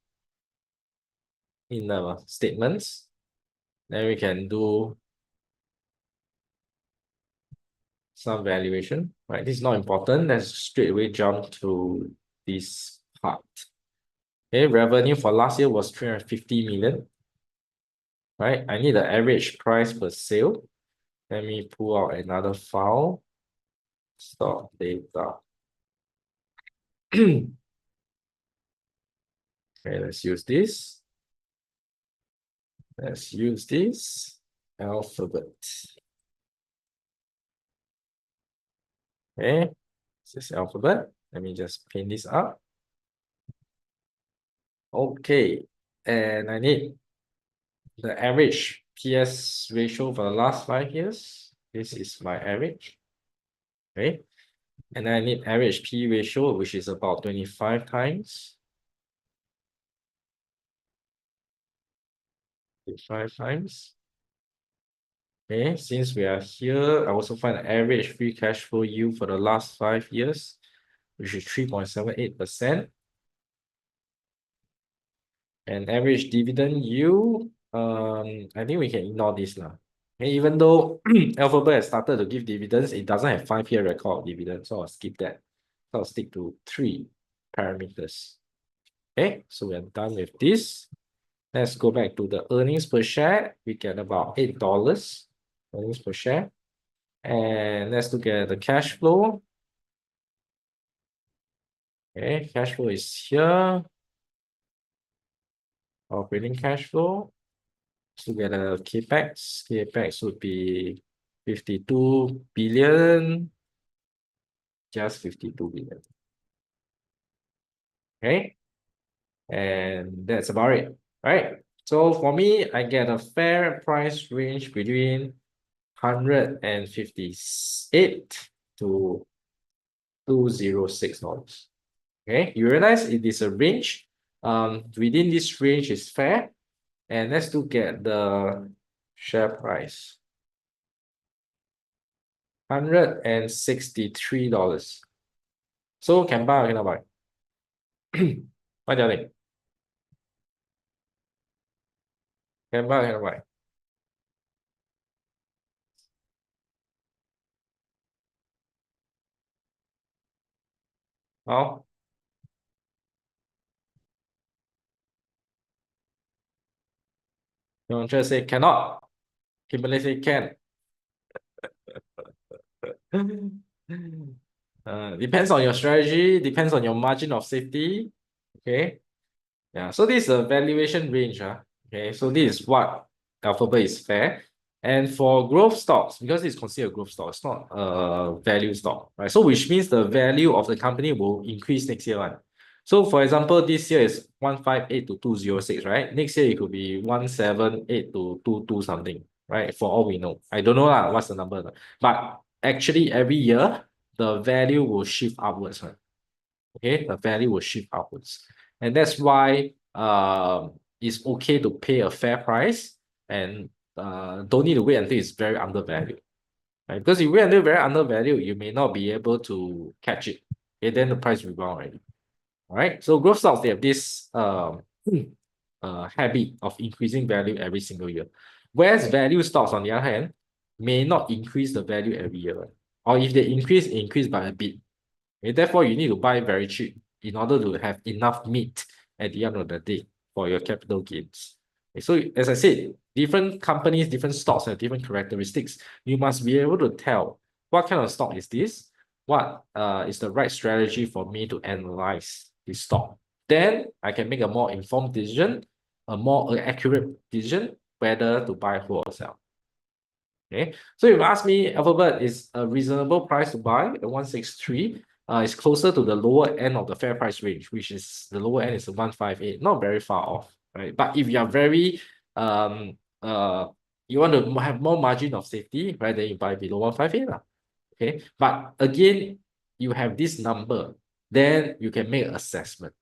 in the statements. Then we can do some valuation. Right. This is not important. Let's straight away jump to this part. Okay, revenue for last year was 350 million. Right. I need the average price per sale. Let me pull out another file. Stock data. Okay, let's use this. Let's use this alphabet. Okay, this is alphabet. Let me just paint this up. Okay, and I need the average PS ratio for the last 5 years. This is my average. Okay, and I need average P ratio, which is about 25 times. 25 times. Okay, since we are here, I also find the average free cash flow yield for the last 5 years, which is 3.78%. And average dividend yield, I think we can ignore this now. Okay, even though Alphabet has started to give dividends, it doesn't have 5-year record of dividends, so I'll skip that. So I'll stick to 3 parameters. Okay, so we're done with this. Let's go back to the earnings per share. We get about $8 earnings per share. And let's look at the cash flow. Okay, cash flow is here. Operating cash flow. Let's look at the capex. Capex would be 52 billion. Just 52 billion. Okay. And that's about it. Right. So for me, I get a fair price range between 158 to $206. Okay, you realize it is a range. Within this range is fair. And let's look at the share price. $163. So can buy or cannot buy? What do you think? Can buy or cannot buy? Oh, you just say cannot. Kimberly say can. Depends on your strategy, depends on your margin of safety. Okay. Yeah, so this is a valuation range. Okay, so this is what Alphabet is fair. And for growth stocks, because it's considered a growth stock, it's not a value stock, right? So which means the value of the company will increase next year. Right? So for example, this year is 158 to 206, right? Next year it could be 178 to 22 something, right? For all we know. I don't know what's the number. But actually every year, the value will shift upwards, right? Okay, the value will shift upwards. And that's why it's okay to pay a fair price and don't need to wait until it's very undervalued. Right? Because if you wait until very undervalued, you may not be able to catch it. Okay, then the price will rebound already. All right. So growth stocks, they have this habit of increasing value every single year. Whereas value stocks, on the other hand, may not increase the value every year. Right? Or if they increase by a bit. Okay, therefore, you need to buy very cheap in order to have enough meat at the end of the day for your capital gains. Okay, so as I said, different companies, different stocks have different characteristics. You must be able to tell what kind of stock is this, what is the right strategy for me to analyze this stock. Then I can make a more informed decision, a more accurate decision whether to buy, hold, or sell. Okay, so if you ask me, Alphabet is a reasonable price to buy at 163. It's closer to the lower end of the fair price range, which is the lower end is 158, not very far off, right? But if you are very you want to have more margin of safety, right? Then you buy below 158. Okay, but again, you have this number, then you can make an assessment,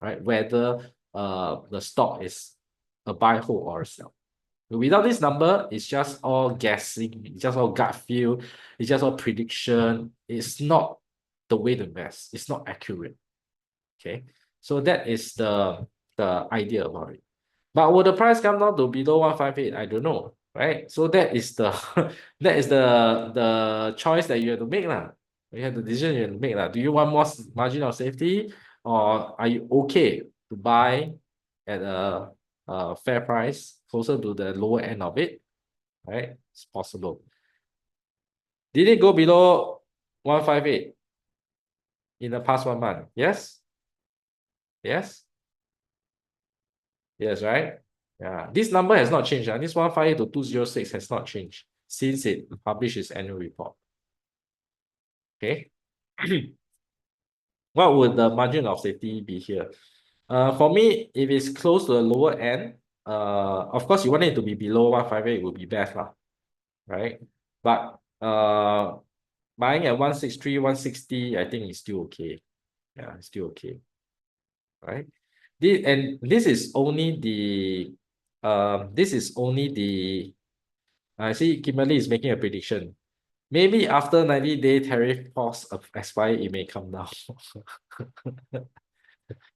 right? Whether the stock is a buy, hold, or a sell. Without this number, it's just all guessing, it's just all gut feel, it's just all prediction. It's not the way to invest. It's not accurate. Okay. So that is the idea about it. But will the price come down to below 158? I don't know. Right. So that is the that is the choice that you have to make. You have the decision you have to make. Do you want more margin of safety, or are you okay to buy at a fair price closer to the lower end of it? Right? It's possible. Did it go below 158 in the past 1 month? Yes? Yes? Yes, right? Yeah. This number has not changed. This 158 to 206 has not changed since it published its annual report. Okay. What would the margin of safety be here? For me, if it's close to the lower end, of course you want it to be below 158 would be best, right? But buying at 163, 160, I think is still okay. Yeah, it's still okay. Right? This is only the I see Kimberly is making a prediction. Maybe after 90-day tariff pause of expire, it may come down.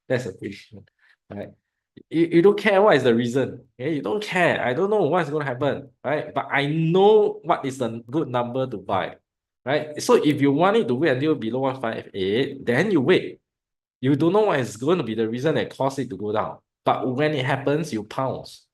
That's a prediction. Right? You don't care what is the reason. Okay? You don't care. I don't know what's going to happen. Right? But I know what is the good number to buy. Right? So if you want it to wait until below 158, then you wait. You don't know what is going to be the reason that caused it to go down. But when it happens, you pounce.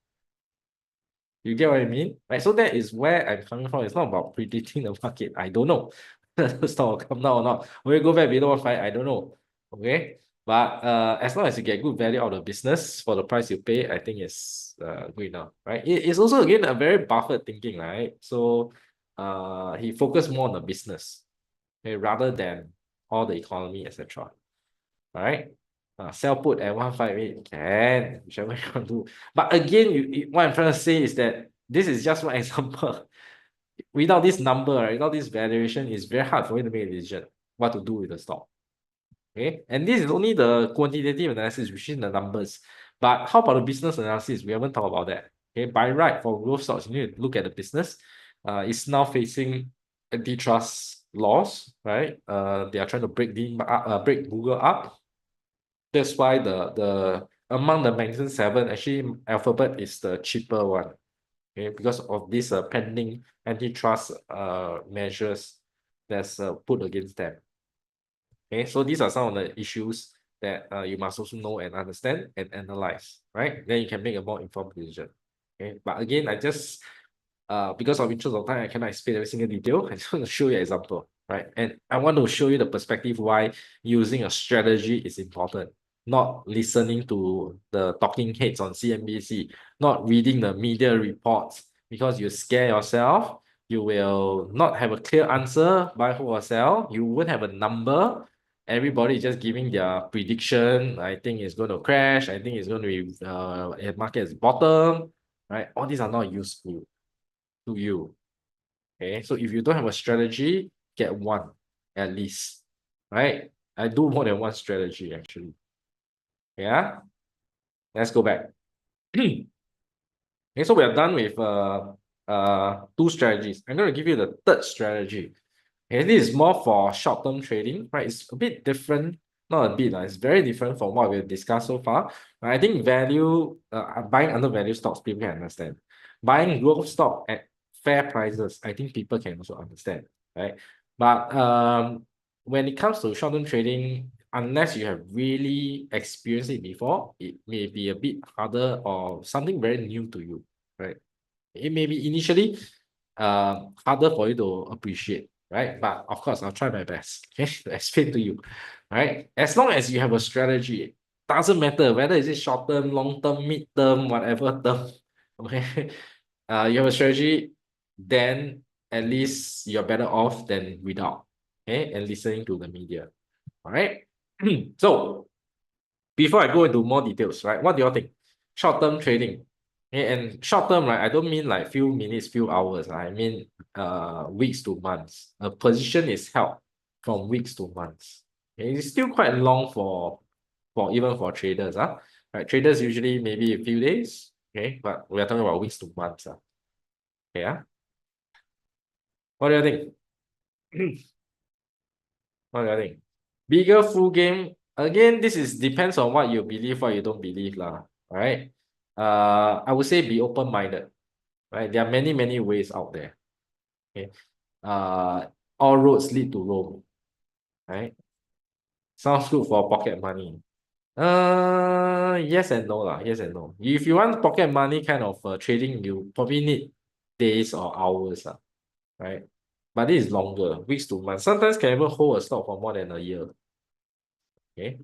You get what I mean? Right. So that is where I'm coming from. It's not about predicting the market. I don't know. The stock will come down or not. Will it go back below 158? I don't know. Okay. But as long as you get good value out of the business for the price you pay, I think it's good enough. Right. It's also again a very Buffett thinking, right? So he focused more on the business, okay, rather than all the economy, etc. Right? Sell put at 158 can, whichever you want to do. But again, what I'm trying to say is that this is just one example. Without this number, right, without this valuation, it's very hard for you to make a decision what to do with the stock. Okay, and this is only the quantitative analysis, which is the numbers. But how about the business analysis? We haven't talked about that. Okay, by right for growth stocks, you need to look at the business. It's now facing antitrust laws, right? They are trying to break Google up. That's why the among the magazine 7, actually Alphabet is the cheaper one. Okay, because of this pending antitrust measures that's put against them. Okay, so these are some of the issues that you must also know and understand and analyze, right? Then you can make a more informed decision. Okay, but again, I just because of interest of time, I cannot explain every single detail. I just want to show you an example, right? And I want to show you the perspective why using a strategy is important, not listening to the talking heads on CNBC, not reading the media reports because you scare yourself. You will not have a clear answer, buy, hold, or sell. You won't have a number. Everybody is just giving their prediction. I think it's going to crash. I think it's going to be market is bottom, right? All these are not useful to you. Okay, so if you don't have a strategy, get one at least, right? I do more than one strategy actually. Yeah, let's go back. Okay, so we are done with two strategies. I'm going to give you the third strategy. Okay, this is more for short-term trading, right? It's a bit different, not a bit, it's very different from what we've discussed so far. I think buying undervalued stocks, people can understand. Buying growth stock at fair prices, I think people can also understand, right? But when it comes to short-term trading, unless you have really experienced it before, it may be a bit harder or something very new to you, right? It may be initially harder for you to appreciate, right? But of course, I'll try my best, okay, to explain to you, right? As long as you have a strategy, doesn't matter whether is it short term, long term, mid term, whatever term, okay? You have a strategy, then at least you're better off than without, okay? And listening to the media, all right? So before I go into more details, right? What do you all think? Short-term trading. Okay, and short-term, right? I don't mean like few minutes, few hours. I mean weeks to months. A position is held from weeks to months. Okay, it's still quite long for even for traders. Right? Traders usually maybe a few days. Okay, but we are talking about weeks to months. Okay, what do you think? What do you think? Bigger full game. Again, this is depends on what you believe, what you don't believe, lah. Right? I would say be open-minded. Right? There are many, many ways out there. Okay. All roads lead to Rome. Right? Sounds good for pocket money. Yes and no, lah. Yes and no. If you want pocket money kind of trading, you probably need days or hours, right? But this is longer, weeks to months. Sometimes can even hold a stock for more than a year. Okay.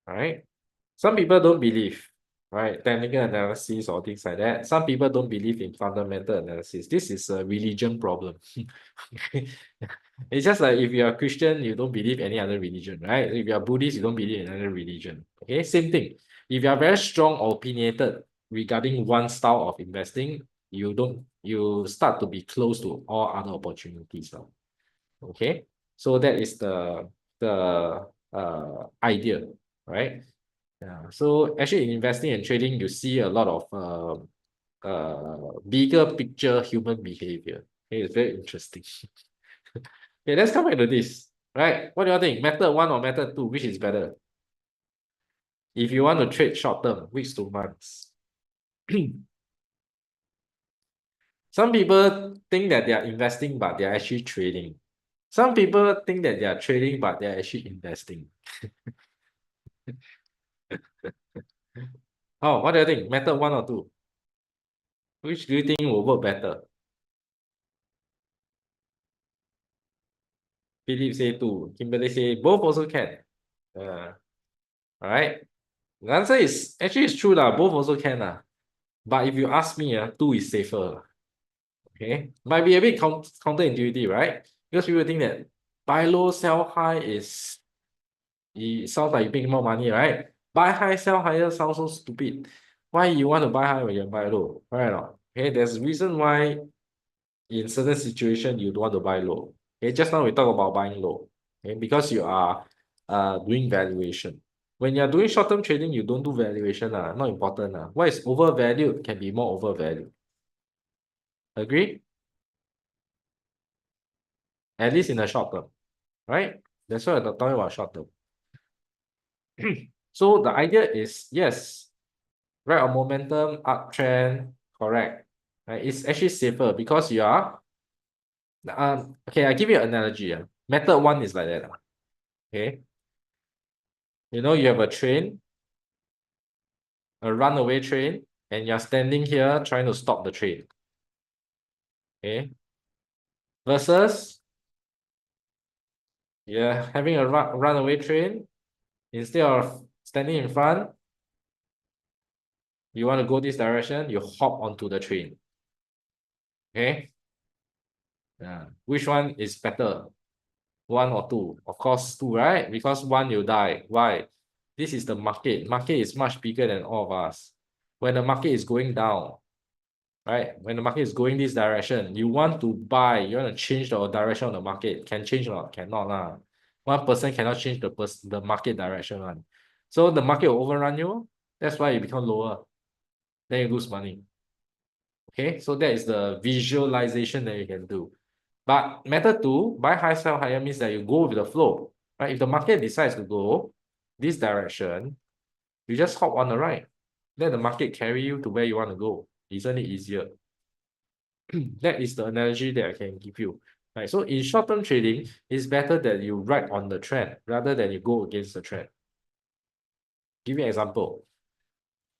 All right. Some people don't believe, right? Technical analysis or things like that. Some people don't believe in fundamental analysis. This is a religion problem. It's just like if you're a Christian, you don't believe any other religion, right? If you're Buddhist, you don't believe in another religion. Okay, same thing. If you are very strong or opinionated regarding one style of investing, you start to be close to all other opportunities now. Okay, so that is the idea, right? Yeah. So actually in investing and trading, you see a lot of bigger picture human behavior. Okay, it's very interesting. Okay, let's come back to this. Right? What do you think? Method one or method two? Which is better? If you want to trade short term, weeks to months. Some people think that they are investing, but they are actually trading. Some people think that they are trading, but they are actually investing. Oh, what do you think? Method one or two? Which do you think will work better? Philip say two. Kimberly say both also can. All right. The answer is actually it's true lah. Both also can lah. But if you ask me, two is safer. Okay, might be a bit counterintuitive, right? Because people think that buy low, sell high it sounds like you make more money, right? Buy high, sell higher sounds so stupid. Why you want to buy high when you buy low? Right or not? Okay, there's a reason why in certain situation you don't want to buy low. Okay, just now we talk about buying low. Okay, because you are doing valuation. When you're doing short-term trading, you don't do valuation, not important. What is overvalued can be more overvalued. Agree? At least in the short term, right? That's why I'm talking about short term. So the idea is, yes, right on momentum, uptrend, correct. Right? It's actually safer because you are, okay, I give you an analogy. Method one is like that. Okay. You know, you have a train, a runaway train, and you're standing here trying to stop the train. Okay. Versus you're having a runaway train, instead of standing in front, you want to go this direction, you hop onto the train. Okay. Yeah. Which one is better? One or two? Of course, two, right? Because one you die. Why? This is the market. Market is much bigger than all of us. When the market is going down, right? When the market is going this direction, you want to buy, you want to change the direction of the market. Can change or not? Cannot lah. One person cannot change the market direction one. So the market will overrun you. That's why you become lower. Then you lose money. Okay, so that is the visualization that you can do. But method two, buy high, sell higher means that you go with the flow. Right? If the market decides to go this direction, you just hop on the right. Let the market carry you to where you want to go. Isn't it easier? That is the analogy that I can give you. Right? So in short-term trading, it's better that you ride on the trend rather than you go against the trend. Give you an example.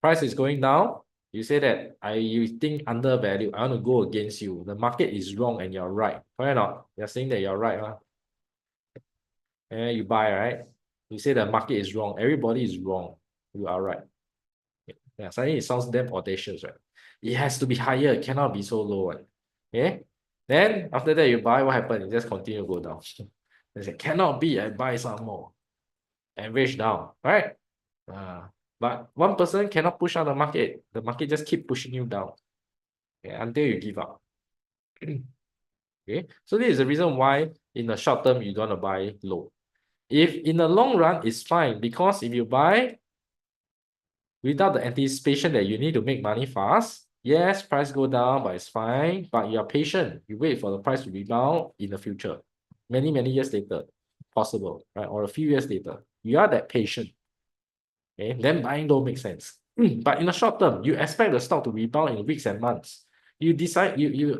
Price is going down. You say that you think undervalued. I want to go against you. The market is wrong and you're right. Why not? You're saying that you're right, huh? And you buy, right? You say the market is wrong. Everybody is wrong. You are right. Yeah, suddenly it sounds damn audacious, right? It has to be higher. It cannot be so low, right? Okay? Then after that, you buy, what happened? It just continue to go down. They say, cannot be, I buy some more. Average down, right? But one person cannot push out the market. The market just keep pushing you down, okay, until you give up. Okay, so this is the reason why in the short term you don't want to buy low. If in the long run, it's fine because if you buy without the anticipation that you need to make money fast, yes, price go down, but it's fine. But you're patient. You wait for the price to rebound in the future. Many years later, possible, right? Or a few years later. You are that patient. Okay, then buying don't make sense. But in the short term, you expect the stock to rebound in weeks and months. You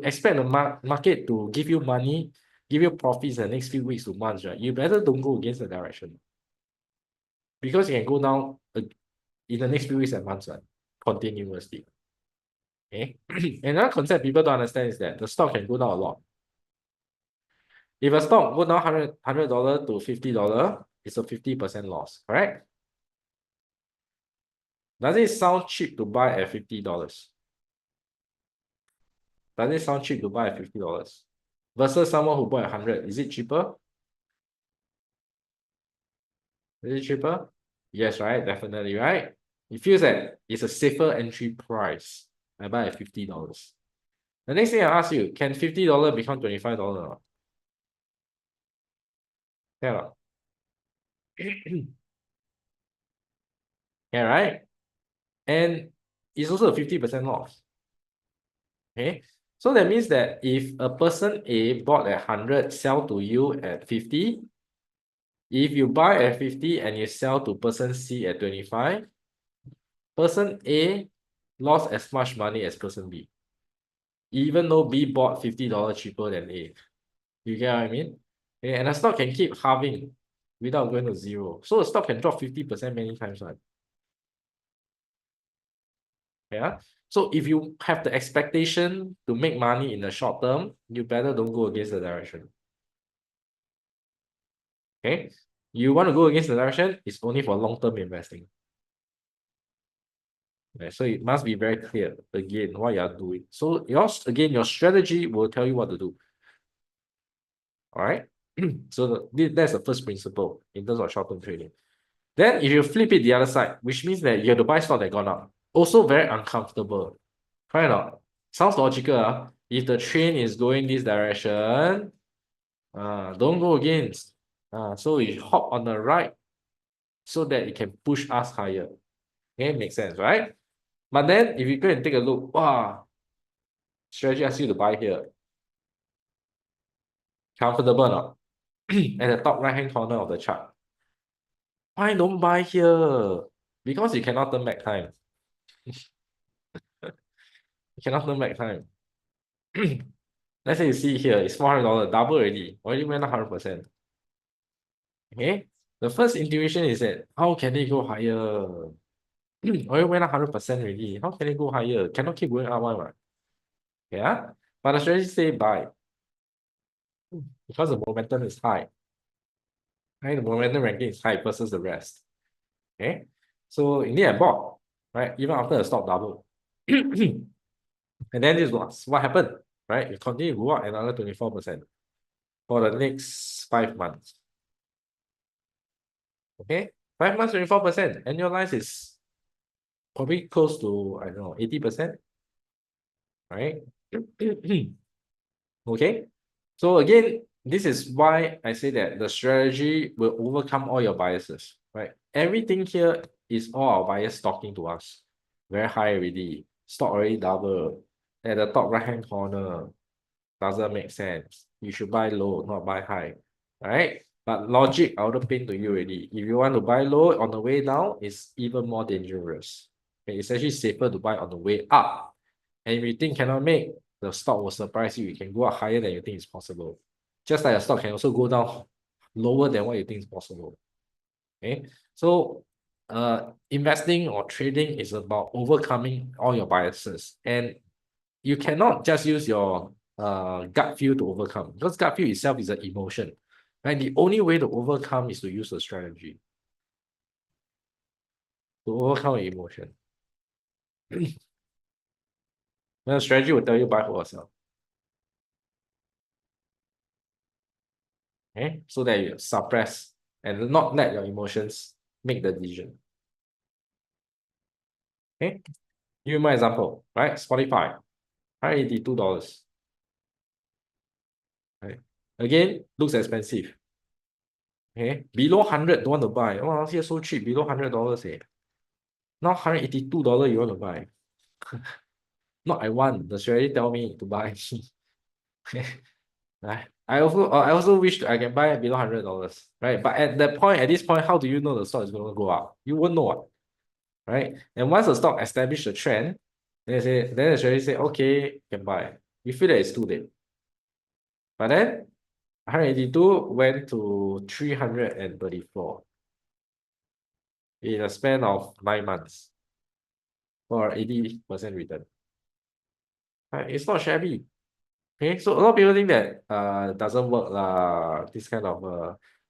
expect the market to give you money, give you profits in the next few weeks to months, right? You better don't go against the direction. Because you can go down in the next few weeks and months, right? Continuously. Okay. Another concept people don't understand is that the stock can go down a lot. If a stock go down $100 to $50, it's a 50% loss, correct? Does it sound cheap to buy at $50? Does it sound cheap to buy at $50? Versus someone who bought 100, is it cheaper? Is it cheaper? Yes, right? Definitely, right? It feels that it's a safer entry price. I buy at $50. The next thing I ask you, can $50 become $25 or not? Can or not? Yeah, right? And it's also a 50% loss. Okay. So that means that if a person A bought at 100, sell to you at 50, if you buy at 50 and you sell to person C at 25, person A lost as much money as person B, even though B bought $50 cheaper than A. You get what I mean? Okay, and the stock can keep halving without going to zero. So the stock can drop 50% many times, right? Yeah. So if you have the expectation to make money in the short term, you better don't go against the direction. Okay. You want to go against the direction, it's only for long-term investing. Okay, so it must be very clear again what you are doing. So your strategy will tell you what to do. All right. So that's the first principle in terms of short-term trading. Then if you flip it the other side, which means that you have to buy stock that gone up, also very uncomfortable. Right or not? Sounds logical. If the train is going this direction, don't go against. So you hop on the right so that it can push us higher. Okay, makes sense, right? But then if you go and take a look, wow, strategy asks you to buy here. Comfortable or not? At the top right hand corner of the chart. Why don't buy here? Because you cannot turn back time. You cannot turn back time. Let's say you see here, it's $400, double already went 100%. Okay, the first intuition is that how can they go higher? Already went 100% already. How can they go higher? Cannot keep going up one, right? Yeah, but the strategy say buy because the momentum is high. Right, the momentum ranking is high versus the rest. Okay, so in the end, I bought, right? Even after the stock double. And then this was what happened, right? It continued to go up another 24% for the next 5 months. Okay, 5 months, 24%. Annualized is probably close to, I don't know, 80%, right? Okay, so again, this is why I say that the strategy will overcome all your biases, right? Everything here is all our bias talking to us. Very high already, stock already double at the top right hand corner. Doesn't make sense. You should buy low, not buy high, right? But logic, I would paint to you already. If you want to buy low on the way down, it's even more dangerous. Okay, it's actually safer to buy on the way up. And if you think cannot make, the stock will surprise you. It can go up higher than you think is possible. Just like a stock can also go down lower than what you think is possible. Okay, so investing or trading is about overcoming all your biases, and you cannot just use your gut feel to overcome, because gut feel itself is an emotion, right? The only way to overcome is to use a strategy to overcome an emotion. Then the strategy will tell you buy for yourself. Okay, so that you suppress and not let your emotions make the decision. Okay, give you my example, right? Spotify, $182. Right? Again, looks expensive. Okay, below 100, don't want to buy. Oh, here so cheap, below $100. Eh. Now $182 you want to buy. Not I want, the strategy tell me to buy. Right? I also wish I can buy below $100, right? But at this point, how do you know the stock is going to go up? You won't know what, right? And once the stock established a trend, then the strategy say, okay, can buy. You feel that it's too late. But then 182 went to 334 in a span of 9 months for 80% return. Right? It's not shabby. Okay, so a lot of people think that doesn't work lah. This kind of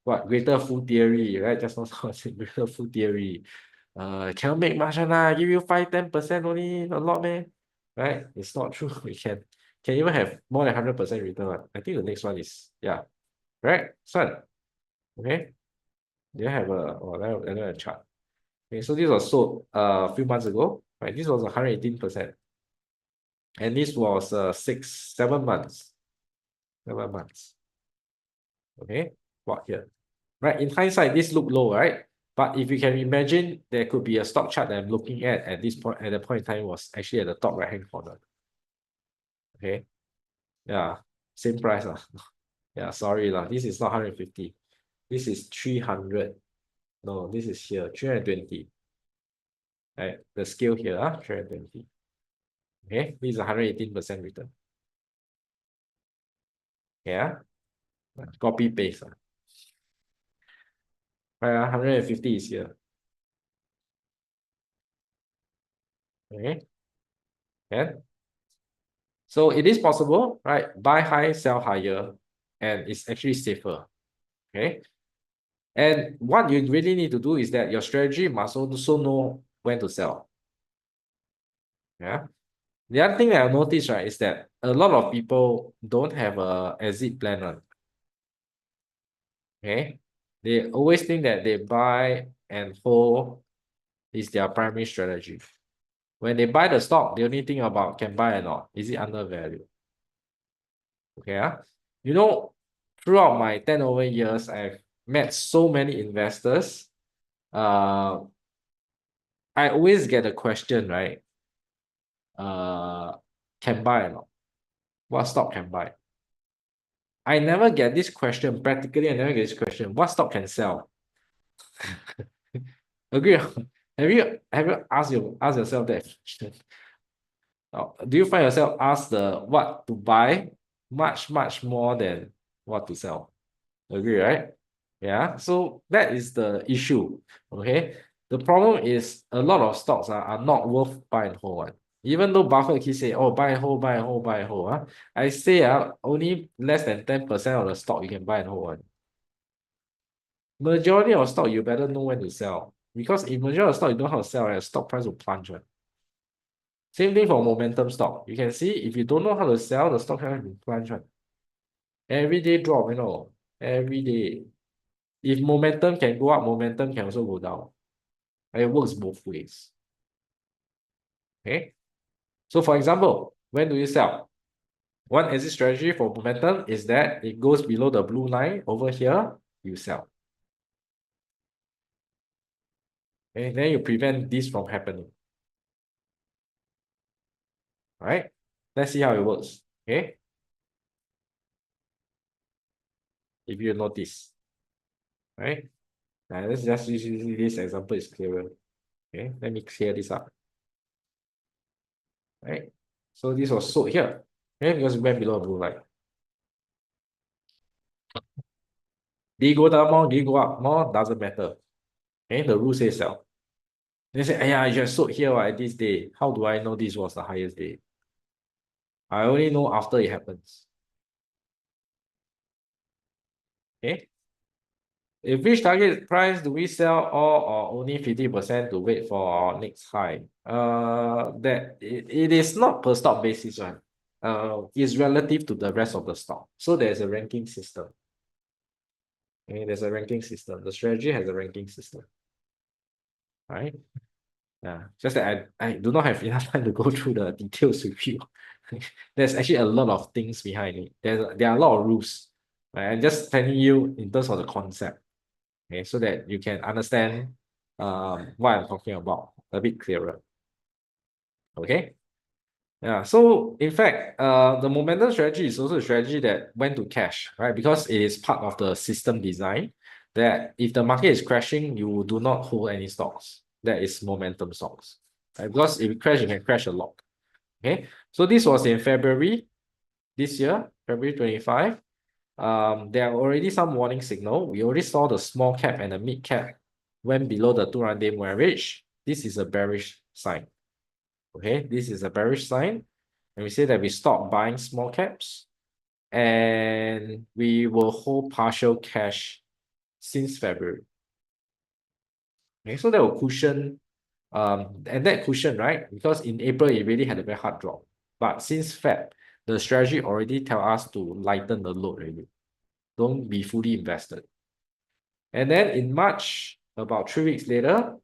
what greater fool theory, right? Just now I said greater fool theory. Cannot make much lah. Give you 5-10% only, a lot man. Right? It's not true. We can even have more than 100% return. I think the next one is yeah. Right? Son. Okay. They have another chart. Okay, so this was sold a few months ago. Right? This was 118%. And this was 7 months. 7 months. Okay, what here? Right, in hindsight, this look low, right? But if you can imagine, there could be a stock chart that I'm looking at this point, at the point in time was actually at the top right-hand corner. Okay, yeah, same price. Yeah, sorry lah. This is not 150. This is 300. No, this is here, 320. Right, the scale here, 320. Okay, this is 118% return. Yeah, copy paste. Right, 150 is here. Okay, and so it is possible, right? Buy high, sell higher, and it's actually safer. Okay. And what you really need to do is that your strategy must also know when to sell. Yeah. The other thing that I've noticed, right, is that a lot of people don't have a exit plan on. Okay. They always think that they buy and hold is their primary strategy. When they buy the stock, they only think about can buy or not. Is it undervalued? Okay. You know, throughout my 10 over years, I've met so many investors. I always get a question, right? Can buy or not? What stock can buy? I never get this question. Practically, I never get this question. What stock can sell? Agree? Have you asked yourself that question? Do you find yourself ask the what to buy much more than what to sell? Agree, right? Yeah. So that is the issue. Okay. The problem is a lot of stocks are not worth buy and hold one. Even though Buffett keeps saying, oh, buy and hold, buy and hold, buy and hold. I say only less than 10% of the stock you can buy and hold one. Majority of stock, you better know when to sell. Because if majority of stock you know how to sell, right, stock price will plunge. Right? Same thing for momentum stock. You can see if you don't know how to sell, the stock price will plunge. Right? Every day drop, every day. If momentum can go up, momentum can also go down. And it works both ways. Okay. So for example, when do you sell? One exit strategy for momentum is that it goes below the blue line over here, you sell. Okay, then you prevent this from happening. All right. Let's see how it works. Okay. If you notice. Right. Now let's just use this example is clearer. Okay, let me clear this up. Right. So this was sold here. Okay, because it went below the blue line. Did it go down more? Did it go up more? Doesn't matter. Okay, the rule says sell. They say, yeah, I just sold here at this day. How do I know this was the highest day? I only know after it happens. Okay. If reach target price, do we sell all or only 50% to wait for our next high? That it is not per stock basis one. It's relative to the rest of the stock. So there's a ranking system. Okay, there's a ranking system. The strategy has a ranking system. Right? Yeah, just that I do not have enough time to go through the details with you. There's actually a lot of things behind it. There are a lot of rules. Right? I'm just telling you in terms of the concept. Okay, so that you can understand what I'm talking about a bit clearer. Okay. Yeah, so in fact, the momentum strategy is also a strategy that went to cash, right? Because it is part of the system design that if the market is crashing, you do not hold any stocks. That is momentum stocks. Right? Because if it crash, you can crash a lot. Okay, so this was in February this year, February 25. There are already some warning signal. We already saw the small cap and the mid cap went below the 200-day moving average. This is a bearish sign. Okay, this is a bearish sign. And we say that we stop buying small caps. and we will hold partial cash since February. Okay, so that will cushion, and that cushion, right? Because in April it really had a very hard drop, but since Feb, the strategy already tell us to lighten the load already. Don't be fully invested. And then in March, about 3 weeks later,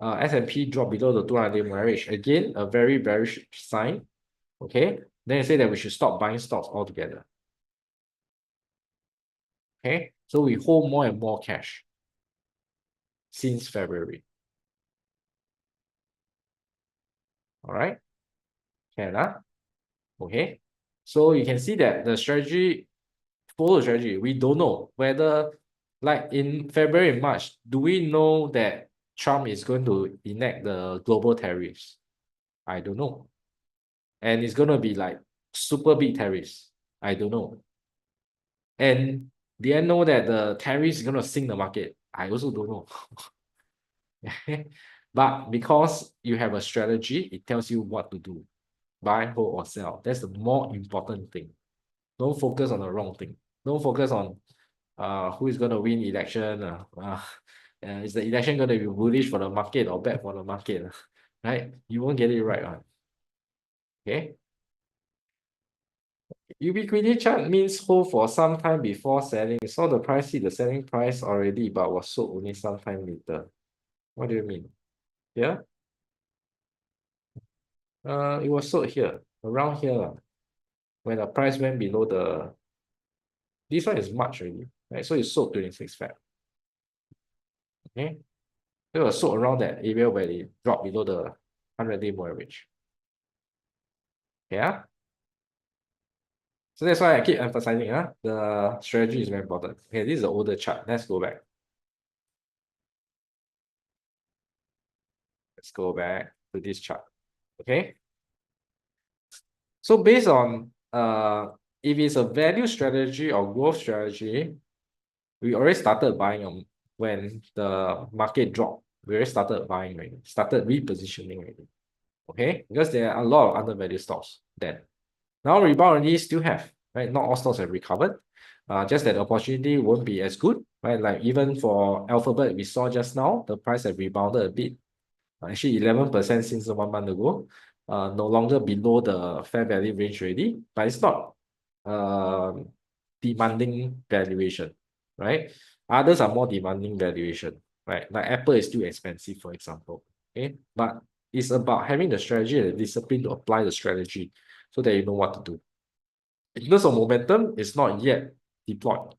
S&P dropped below the 200-day average. Again, a very bearish sign. Okay, then you say that we should stop buying stocks altogether. Okay, so we hold more and more cash since February. All right, okay. So you can see that the strategy, follow the strategy. We don't know whether, like in February and March, do we know that Trump is going to enact the global tariffs? I don't know. And it's going to be like super big tariffs. I don't know. And did I know that the tariffs is going to sink the market? I also don't know. But because you have a strategy, it tells you what to do. Buy, hold, or sell. That's the more important thing. Don't focus on the wrong thing. Don't focus on who is going to win election. Is the election going to be bullish for the market or bad for the market? Right? You won't get it right. Okay. Ubiquity chart means hold for some time before selling. So the price hit the selling price already, but was sold only some time later. What do you mean? Yeah? It was sold here, around here, when the price went below the. This one is March already, right? So it's sold 26 Feb. Okay. It was sold around that area where it dropped below the 100-day average. Yeah. So that's why I keep emphasizing, the strategy is very important. Okay, this is the older chart. Let's go back. Let's go back to this chart. Okay. So based on if it's a value strategy or growth strategy, we already started buying when the market dropped. We already started buying already, started repositioning already. Okay, because there are a lot of undervalued stocks then. Now rebound already still have, right? Not all stocks have recovered. Just that the opportunity won't be as good, right? Like even for Alphabet, we saw just now, the price have rebounded a bit. Actually 11% since 1 month ago. No longer below the fair value range already, but it's not demanding valuation, right? Others are more demanding valuation, right? Like Apple is still expensive, for example. Okay, but it's about having the strategy and the discipline to apply the strategy so that you know what to do. In terms of momentum, it's not yet deployed.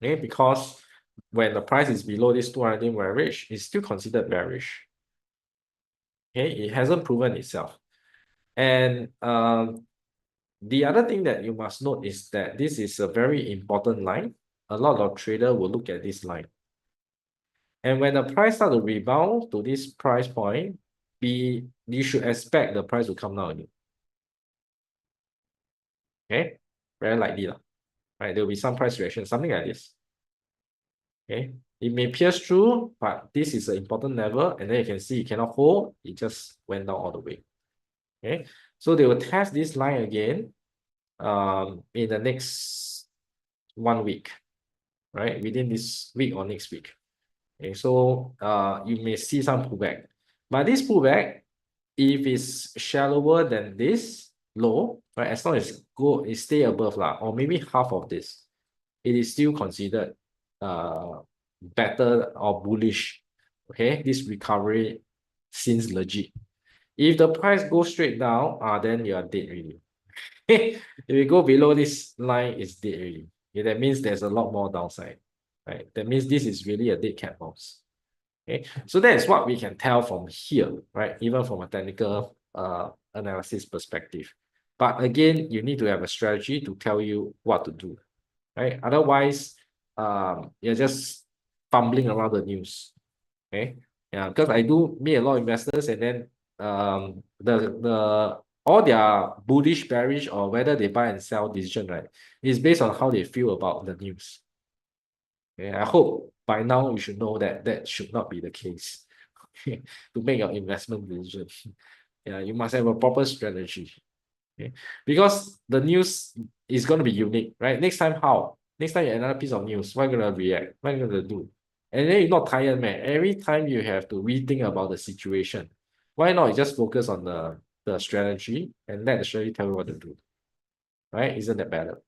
Okay, because when the price is below this 200-day average, it's still considered bearish. Okay, it hasn't proven itself. And the other thing that you must note is that this is a very important line. A lot of traders will look at this line. And when the price starts to rebound to this price point, you should expect the price to come down again. Okay, very likely, right? There will be some price reaction, something like this. Okay, it may pierce through, but this is an important level, and then you can see it cannot hold, it just went down all the way. Okay, so they will test this line again in the next 1 week, right? Within this week or next week. Okay, so you may see some pullback. But this pullback, if it's shallower than this low, right? As long as it stay above or maybe half of this, it is still considered better or bullish. Okay, this recovery seems legit. If the price goes straight down, then you are dead already. If you go below this line, it's dead already. Okay, that means there's a lot more downside, right? That means this is really a dead cat bounce. Okay, so that's what we can tell from here, right? Even from a technical analysis perspective. But again, you need to have a strategy to tell you what to do, right? Otherwise, you're just fumbling around the news. Okay, yeah, because I do meet a lot of investors, and then the all their bullish, bearish, or whether they buy and sell decision, right, is based on how they feel about the news. Okay, I hope by now you should know that that should not be the case. To make your investment decision. Yeah, you must have a proper strategy. Okay, because the news is going to be unique, right? Next time, how? Next time, you another piece of news, what are you going to react? What are you going to do? And then you're not tired, man. Every time you have to rethink about the situation. Why not just focus on the strategy and let the strategy tell you what to do, right? Isn't that better?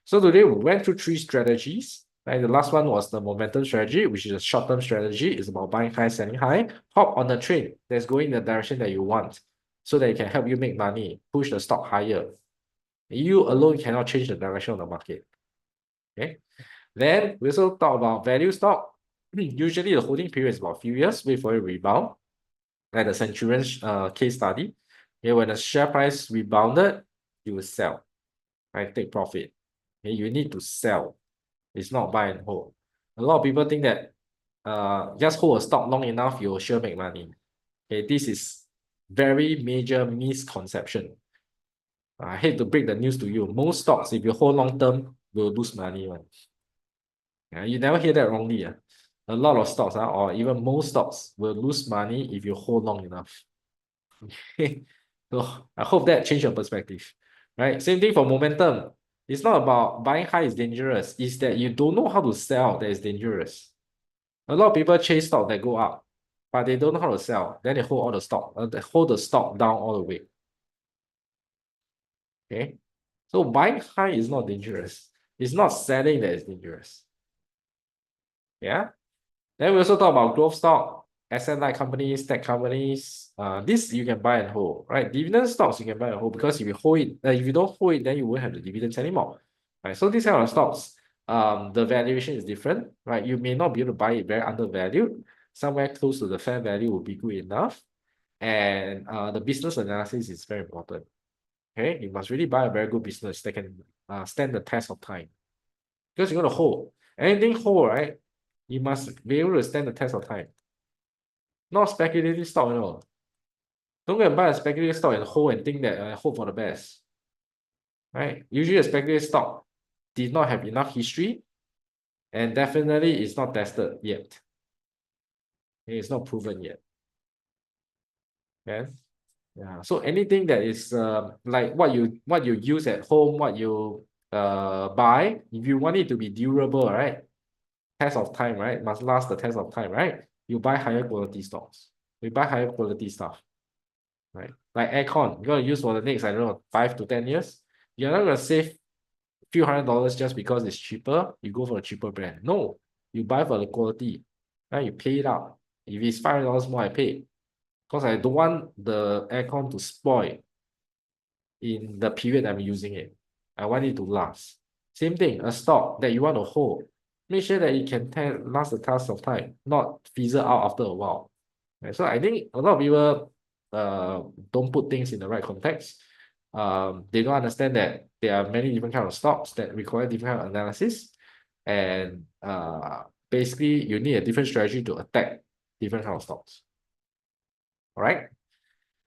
So today we went through three strategies. Right? The last one was the momentum strategy, which is a short-term strategy. It's about buying high, selling high. Hop on the train that's going in the direction that you want so that it can help you make money, push the stock higher. You alone cannot change the direction of the market. Okay. Then we also talk about value stock. Usually the holding period is about a few years, wait for a rebound, like the Centurion case study. Okay, when the share price rebounded, you will sell, right? Take profit. Okay, you need to sell. It's not buy and hold. A lot of people think that just hold a stock long enough, you'll sure make money. Okay, this is very major misconception. I hate to break the news to you. Most stocks, if you hold long term, will lose money. You never hear that wrongly. A lot of stocks, or even most stocks, will lose money if you hold long enough. So I hope that changed your perspective. Right? Same thing for momentum. It's not about buying high is dangerous. It's that you don't know how to sell that is dangerous. A lot of people chase stock that go up, but they don't know how to sell. Then they hold all the stock, they hold the stock down all the way. Okay. So buying high is not dangerous. It's not selling that is dangerous. Yeah. Then we also talk about growth stock, asset-light companies, tech companies. This you can buy and hold, right? Dividend stocks you can buy and hold because if you hold it, if you don't hold it, then you won't have the dividends anymore. Right. So these kind of stocks, the valuation is different, right? You may not be able to buy it very undervalued. Somewhere close to the fair value will be good enough. And the business analysis is very important. Okay, you must really buy a very good business that can stand the test of time. Because you're going to hold. Anything hold, right? You must be able to stand the test of time. Not speculative stock, you know. Don't go and buy a speculative stock and hold and think that hope for the best. Right? Usually a speculative stock did not have enough history and definitely it's not tested yet. It's not proven yet. Okay? Yeah. So anything that is like what you use at home, what you buy, if you want it to be durable, right? Test of time, right? Must last the test of time, right? You buy higher quality stocks. We buy higher quality stuff, right? Like aircon, you're gonna use for the next, I don't know, 5 to 10 years. You're not gonna save a few $100 just because it's cheaper. You go for a cheaper brand. No, you buy for the quality. Right? You pay it out. If it's $500 more, I pay. Because I don't want the aircon to spoil in the period I'm using it. I want it to last. Same thing, a stock that you want to hold. Make sure that it can last the test of time, not fizzle out after a while. Right? So I think a lot of people don't put things in the right context. They don't understand that there are many different kind of stocks that require different kind of analysis. And basically, you need a different strategy to attack different kind of stocks. All right.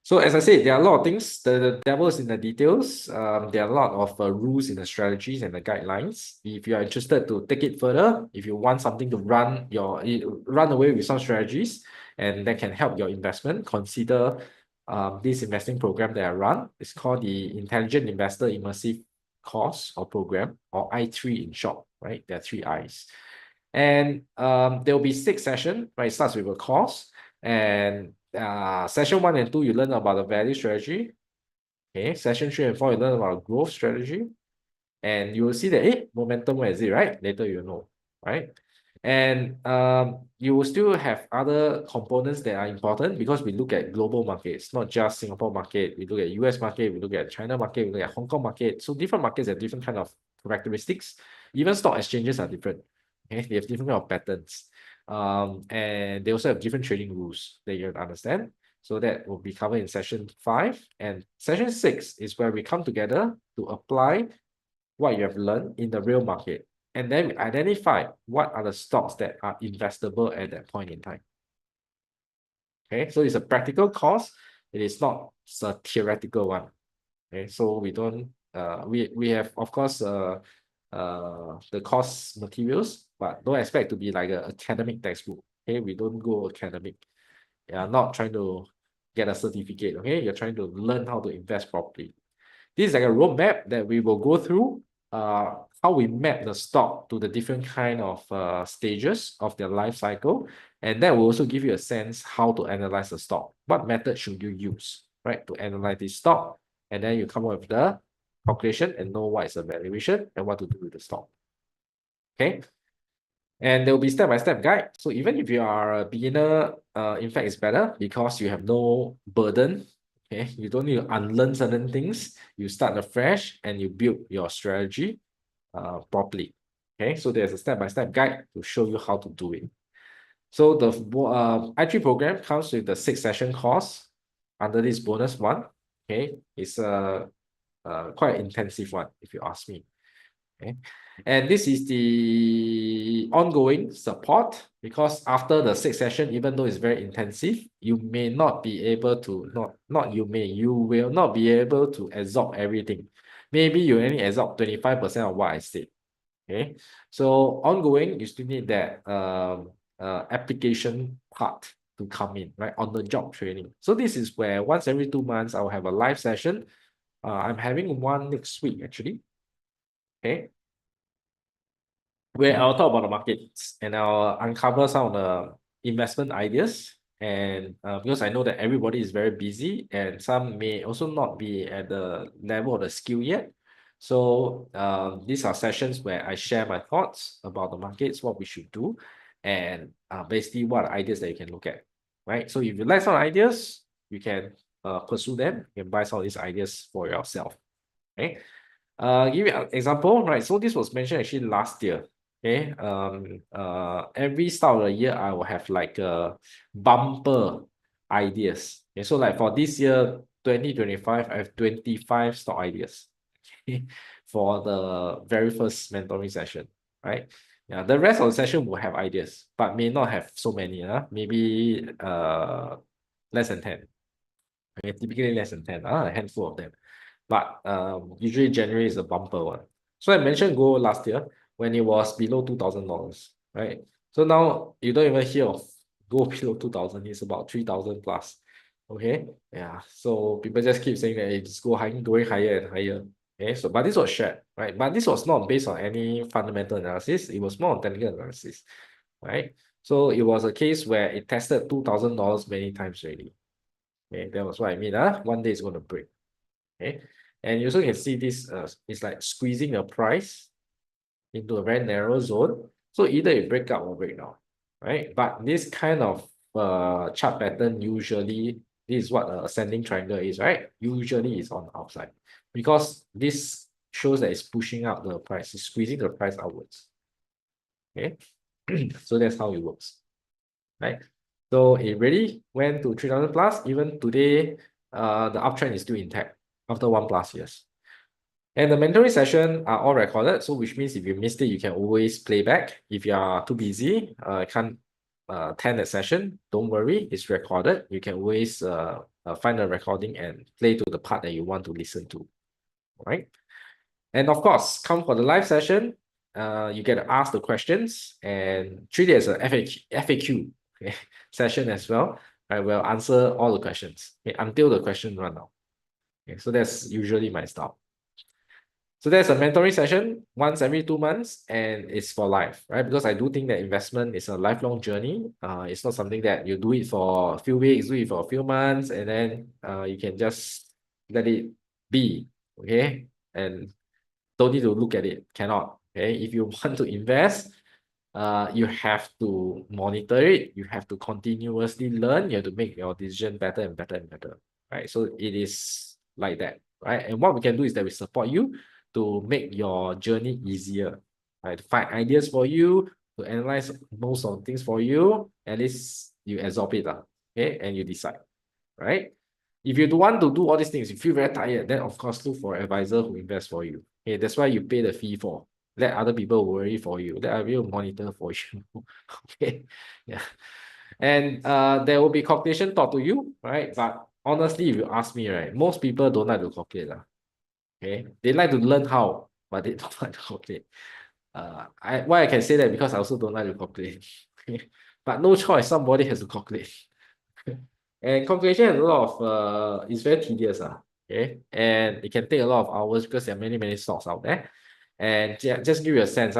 So as I said, there are a lot of things. The devil is in the details. There are a lot of rules in the strategies and the guidelines. If you are interested to take it further, if you want something to run away with some strategies and that can help your investment, consider this investing program that I run. It's called the Intelligent Investor Immersive Course or Program, or I3 in short, right? There are three I's. And there will be 6 sessions, right? It starts with a course. And session 1 and 2, you learn about the value strategy. Okay, session 3 and 4, you learn about growth strategy. And you will see that, momentum, where is it, right? Later you know, right? And you will still have other components that are important because we look at global markets, not just Singapore market. We look at US market, we look at China market, we look at Hong Kong market. So different markets have different kind of characteristics. Even stock exchanges are different. Okay, they have different kind of patterns. And they also have different trading rules that you have to understand. So that will be covered in session 5. And session 6 is where we come together to apply what you have learned in the real market. And then we identify what are the stocks that are investable at that point in time. Okay, so it's a practical course. It is not a theoretical one. Okay, so we don't we have, of course, the course materials, but don't expect to be like an academic textbook. Okay, we don't go academic. Not trying to get a certificate. Okay, you're trying to learn how to invest properly. This is like a roadmap that we will go through how we map the stock to the different kind of stages of their life cycle. And that will also give you a sense how to analyze the stock. What method should you use, right, to analyze this stock? And then you come up with the calculation and know what is the valuation and what to do with the stock. Okay. And there will be step-by-step guide. So even if you are a beginner, in fact, it's better because you have no burden. Okay, you don't need to unlearn certain things. You start afresh and you build your strategy properly. Okay, so there's a step-by-step guide to show you how to do it. So the I3 program comes with the 6-session course under this bonus one. Okay, it's a quite intensive one if you ask me. Okay. And this is the ongoing support because after the 6th session, even though it's very intensive, you may not be able to, you will not be able to absorb everything. Maybe you only absorb 25% of what I said. Okay. So ongoing, you still need that application part to come in, right? On the job training. So this is where once every 2 months, I'll have a live session. I'm having one next week actually. Okay, where I'll talk about the markets and I'll uncover some of the investment ideas. And because I know that everybody is very busy and some may also not be at the level of the skill yet. So these are sessions where I share my thoughts about the markets, what we should do, and basically what are ideas that you can look at, right? So if you like some ideas, you can pursue them. You can buy some of these ideas for yourself, okay? Give you an example, right? So this was mentioned actually last year. Okay. Every start of the year, I will have like a bumper ideas. Okay, so like for this year, 2025, I have 25 stock ideas. Okay, for the very first mentoring session, right? Yeah, the rest of the session will have ideas, but may not have so many, maybe less than 10. Okay, typically less than 10, a handful of them. But usually January is a bumper one. So I mentioned gold last year when it was below $2,000, right? So now you don't even hear of gold below 2,000. It's about 3,000 plus. Okay, yeah. So people just keep saying that it's going higher and higher. Okay, so but this was shared, right? But this was not based on any fundamental analysis. It was more on technical analysis, right? So it was a case where it tested $2,000 many times already. Okay, that was what I mean. One day it's going to break. Okay, and you also can see this it's like squeezing the price into a very narrow zone. So either it break up or break down, right? But this kind of chart pattern usually, this is what an ascending triangle is, right? Usually it's on the outside because this shows that it's pushing up the price, it's squeezing the price outwards. Okay, so that's how it works, right? So it really went to 3,000 plus. Even today, the uptrend is still intact after 1+ years. And the mentoring session are all recorded. So which means if you missed it, you can always play back. If you are too busy, can't attend that session, don't worry, it's recorded. You can always find a recording and play to the part that you want to listen to. All right. And of course, come for the live session. You get to ask the questions and treat it as a FAQ okay, session as well. I will answer all the questions until the question run out. Okay, so that's usually my style. So there's a mentoring session once every 2 months and it's for life, right? Because I do think that investment is a lifelong journey. It's not something that you do it for a few weeks, do it for a few months, and then you can just let it be, okay? And don't need to look at it, cannot, okay? If you want to invest, you have to monitor it, you have to continuously learn, you have to make your decision better and better and better, right? So it is like that, right? And what we can do is that we support you to make your journey easier, right? To find ideas for you, to analyze most of the things for you, at least you absorb it, okay? And you decide, right? If you don't want to do all these things, you feel very tired, then of course look for an advisor who invests for you. Okay, that's why you pay the fee for. Let other people worry for you. Let other people monitor for you. Okay, yeah. And there will be calculation taught to you, right? But honestly, if you ask me, right, most people don't like to calculate. Okay, they like to learn how, but they don't like to calculate. Why I can say that because I also don't like to calculate. Okay, but no choice, somebody has to calculate. And calculation has a lot of it's very tedious. Okay, and it can take a lot of hours because there are many stocks out there. And just give you a sense,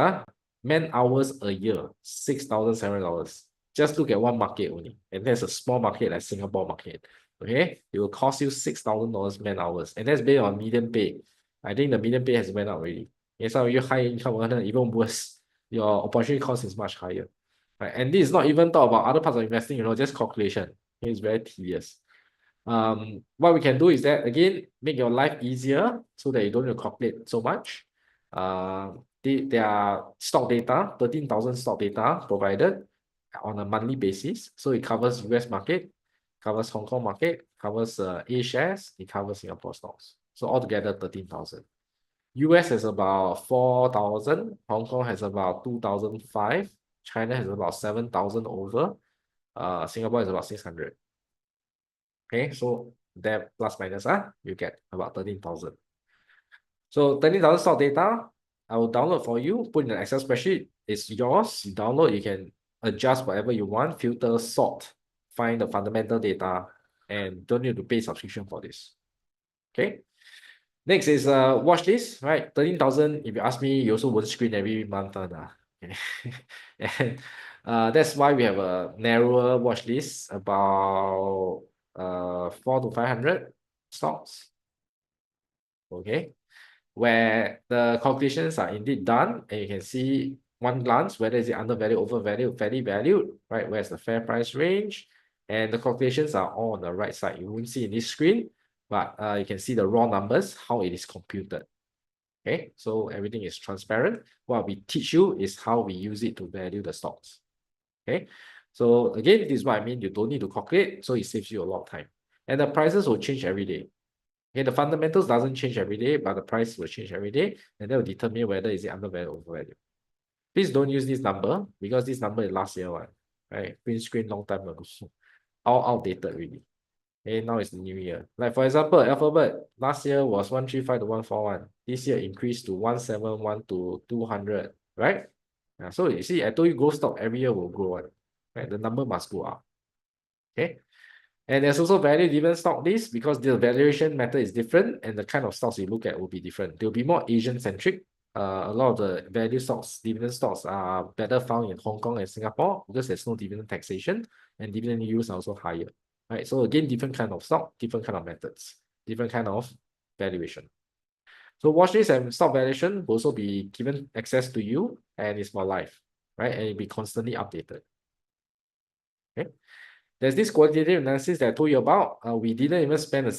man hours a year, $6,700. Just look at one market only, and there's a small market like Singapore market. Okay, it will cost you $6,000 man hours, and that's based on median pay. I think the median pay has went up already. And some of you high income earner, even worse, your opportunity cost is much higher. Right? And this is not even talk about other parts of investing, just calculation. It's very tedious. What we can do is that, again, make your life easier so that you don't need to calculate so much. There are stock data, 13,000 stock data provided on a monthly basis. So it covers US market, covers Hong Kong market, covers A shares, it covers Singapore stocks. So altogether 13,000. US has about 4,000, Hong Kong has about 2,005, China has about 7,000 over, Singapore is about 600. Okay, so that plus minus, you get about 13,000. So 13,000 stock data, I will download for you, put in an Excel spreadsheet. It's yours. You download, you can adjust whatever you want, filter, sort, find the fundamental data, and don't need to pay subscription for this. Okay. Next is watch list, right? 13,000, if you ask me, you also won't screen every month. Okay. And that's why we have a narrower watch list, about 400 to 500 stocks. Okay, where the calculations are indeed done, and you can see one glance whether is it undervalued, overvalued, fairly valued, right? Where's the fair price range, and the calculations are all on the right side. You won't see in this screen, but you can see the raw numbers, how it is computed. Okay, so everything is transparent. What we teach you is how we use it to value the stocks. Okay, so again, this is what I mean. You don't need to calculate, so it saves you a lot of time. And the prices will change every day. Okay, the fundamentals doesn't change every day, but the price will change every day, and that will determine whether is it undervalued or overvalued. Please don't use this number because this number is last year one, right? Print screen long time ago, all outdated already. Okay, now it's the new year. Like for example, Alphabet last year was 135 to 141. This year increased to 171 to 200, right? Yeah, so you see, I told you growth stock every year will grow, right? The number must go up. Okay. And there's also value dividend stock list because the valuation method is different and the kind of stocks you look at will be different. They'll be more Asian centric. A lot of the value stocks, dividend stocks are better found in Hong Kong and Singapore because there's no dividend taxation and dividend yields are also higher. Right. So again, different kind of stock, different kind of methods, different kind of valuation. So watch list and stock valuation will also be given access to you and it's for life, right? And it'll be constantly updated. Okay. There's this quantitative analysis that I told you about. We didn't even spend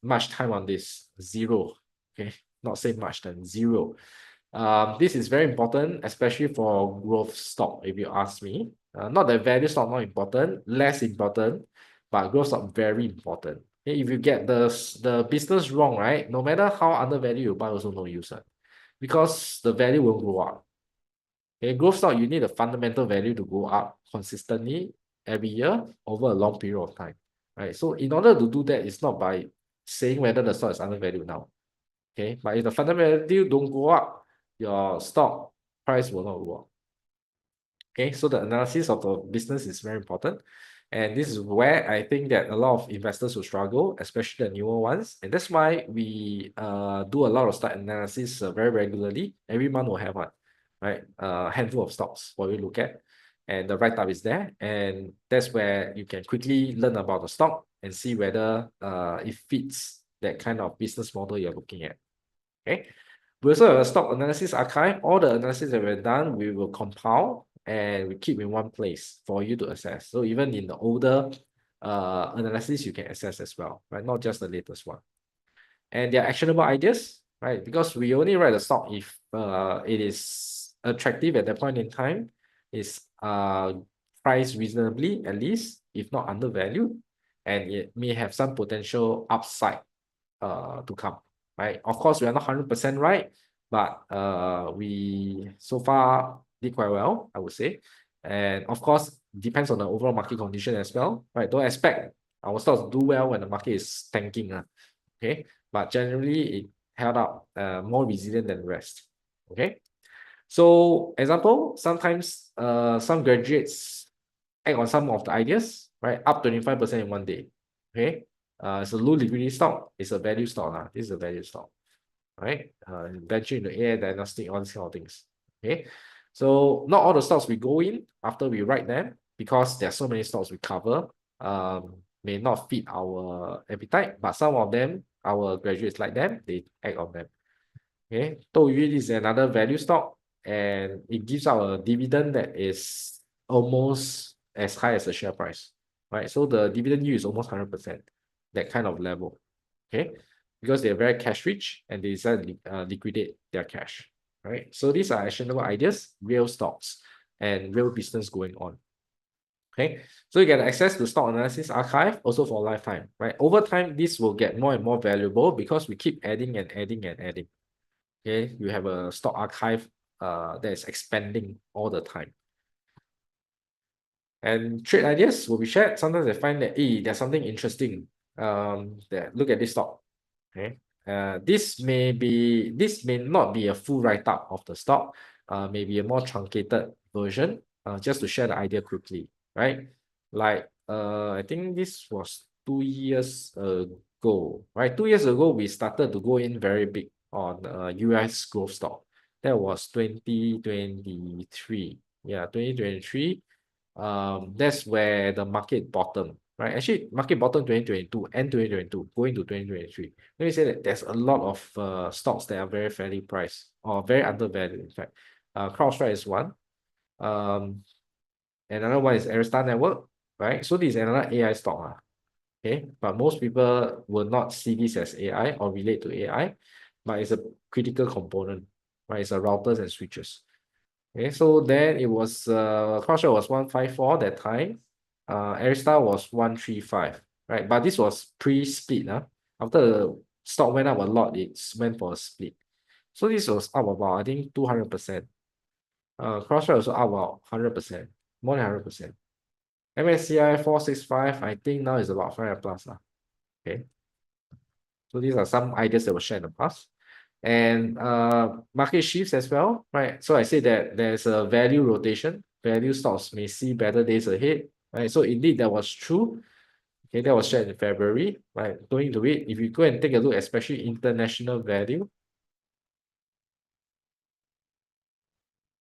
much time on this. Zero. Okay, not say much then zero. This is very important, especially for growth stock, if you ask me. Not that value stock not important, less important, but growth stock very important. Okay, if you get the business wrong, right? No matter how undervalued you buy, also no use. Because the value won't go up. Okay, growth stock, you need a fundamental value to go up consistently every year over a long period of time, right? So in order to do that, it's not by saying whether the stock is undervalued now, okay? But if the fundamental value don't go up, your stock price will not go up. Okay, so the analysis of the business is very important. And this is where I think that a lot of investors will struggle, especially the newer ones. And that's why we do a lot of stock analysis very regularly. Every month we'll have one, right? A handful of stocks for you to look at. And the write-up is there. And that's where you can quickly learn about the stock and see whether it fits that kind of business model you're looking at. Okay. We also have a stock analysis archive. All the analysis that we've done, we will compile and we keep in one place for you to access. So even in the older analysis, you can access as well, right? Not just the latest one. And they're actionable ideas, right? Because we only write the stock if it is attractive at that point in time, is priced reasonably at least, if not undervalued, and it may have some potential upside to come, right? Of course, we are not 100% right, but we so far did quite well, I would say. And of course, depends on the overall market condition as well, right? Don't expect our stocks to do well when the market is tanking, okay? But generally, it held up more resilient than the rest, okay? So, example, sometimes some graduates act on some of the ideas, right? Up 25% in one day, okay? It's a low liquidity stock. It's a value stock. This is a value stock, right? Venture into AI diagnostic, all these kind of things. Okay. So not all the stocks we go in after we write them, because there are so many stocks we cover, may not fit our appetite, but some of them, our graduates like them, they act on them. Okay. Douyu is another value stock, and it gives out a dividend that is almost as high as the share price, right? So the dividend yield is almost 100%, that kind of level. Okay, because they're very cash rich and they decide to liquidate their cash, right? So these are actionable ideas, real stocks, and real business going on. Okay, so you get access to stock analysis archive also for lifetime, right? Over time, this will get more and more valuable because we keep adding and adding and adding. Okay, you have a stock archive that is expanding all the time. And trade ideas will be shared. Sometimes I find that, there's something interesting. That look at this stock. Okay. This may not be a full write-up of the stock, maybe a more truncated version, just to share the idea quickly, right? Like, I think this was 2 years ago, right? 2 years ago, we started to go in very big on US growth stock. That was 2023. Yeah, 2023. That's where the market bottom, right? Actually, market bottom 2022 and 2022, going to 2023. Let me say that there's a lot of stocks that are very fairly priced or very undervalued, in fact. CrowdStrike is one. Another one is Arista Network, right? So this is another AI stock. Okay, but most people will not see this as AI or relate to AI, but it's a critical component, right? It's a routers and switches. Okay, so then it was CrowdStrike was 154 that time. Arista was 135, right? But this was pre-split. After the stock went up a lot, it went for a split. So this was up about, I think, 200%. CrowdStrike also up about 100%, more than 100%. MSCI 465, I think now is about 500 plus. Okay. So these are some ideas that were shared in the past. And market shifts as well, right? So I say that there's a value rotation. Value stocks may see better days ahead, right? So indeed, that was true. Okay, that was shared in February, right? Going into it, if you go and take a look, especially international value,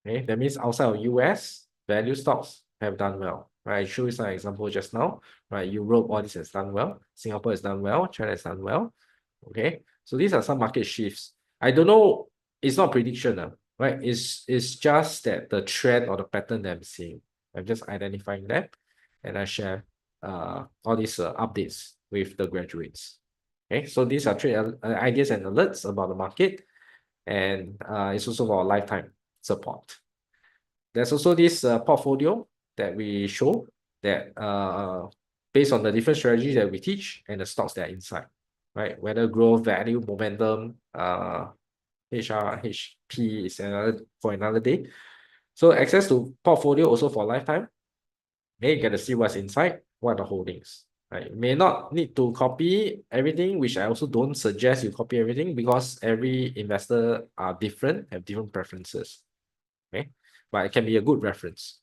okay, that means outside of US, value stocks have done well, right? I showed you some example just now, right? Europe, all this has done well. Singapore has done well. China has done well. Okay, so these are some market shifts. I don't know, it's not prediction, right? It's just that the trend or the pattern that I'm seeing. I'm just identifying that, and I share all these updates with the graduates. Okay, so these are trade ideas and alerts about the market, and it's also for lifetime support. There's also this portfolio that we show that based on the different strategies that we teach and the stocks that are inside, right? Whether growth, value, momentum, HR, HP is another for another day. So access to portfolio also for lifetime. Then you get to see what's inside, what are the holdings. Right? You may not need to copy everything, which I also don't suggest you copy everything, because every investor are different, have different preferences. Okay, but it can be a good reference.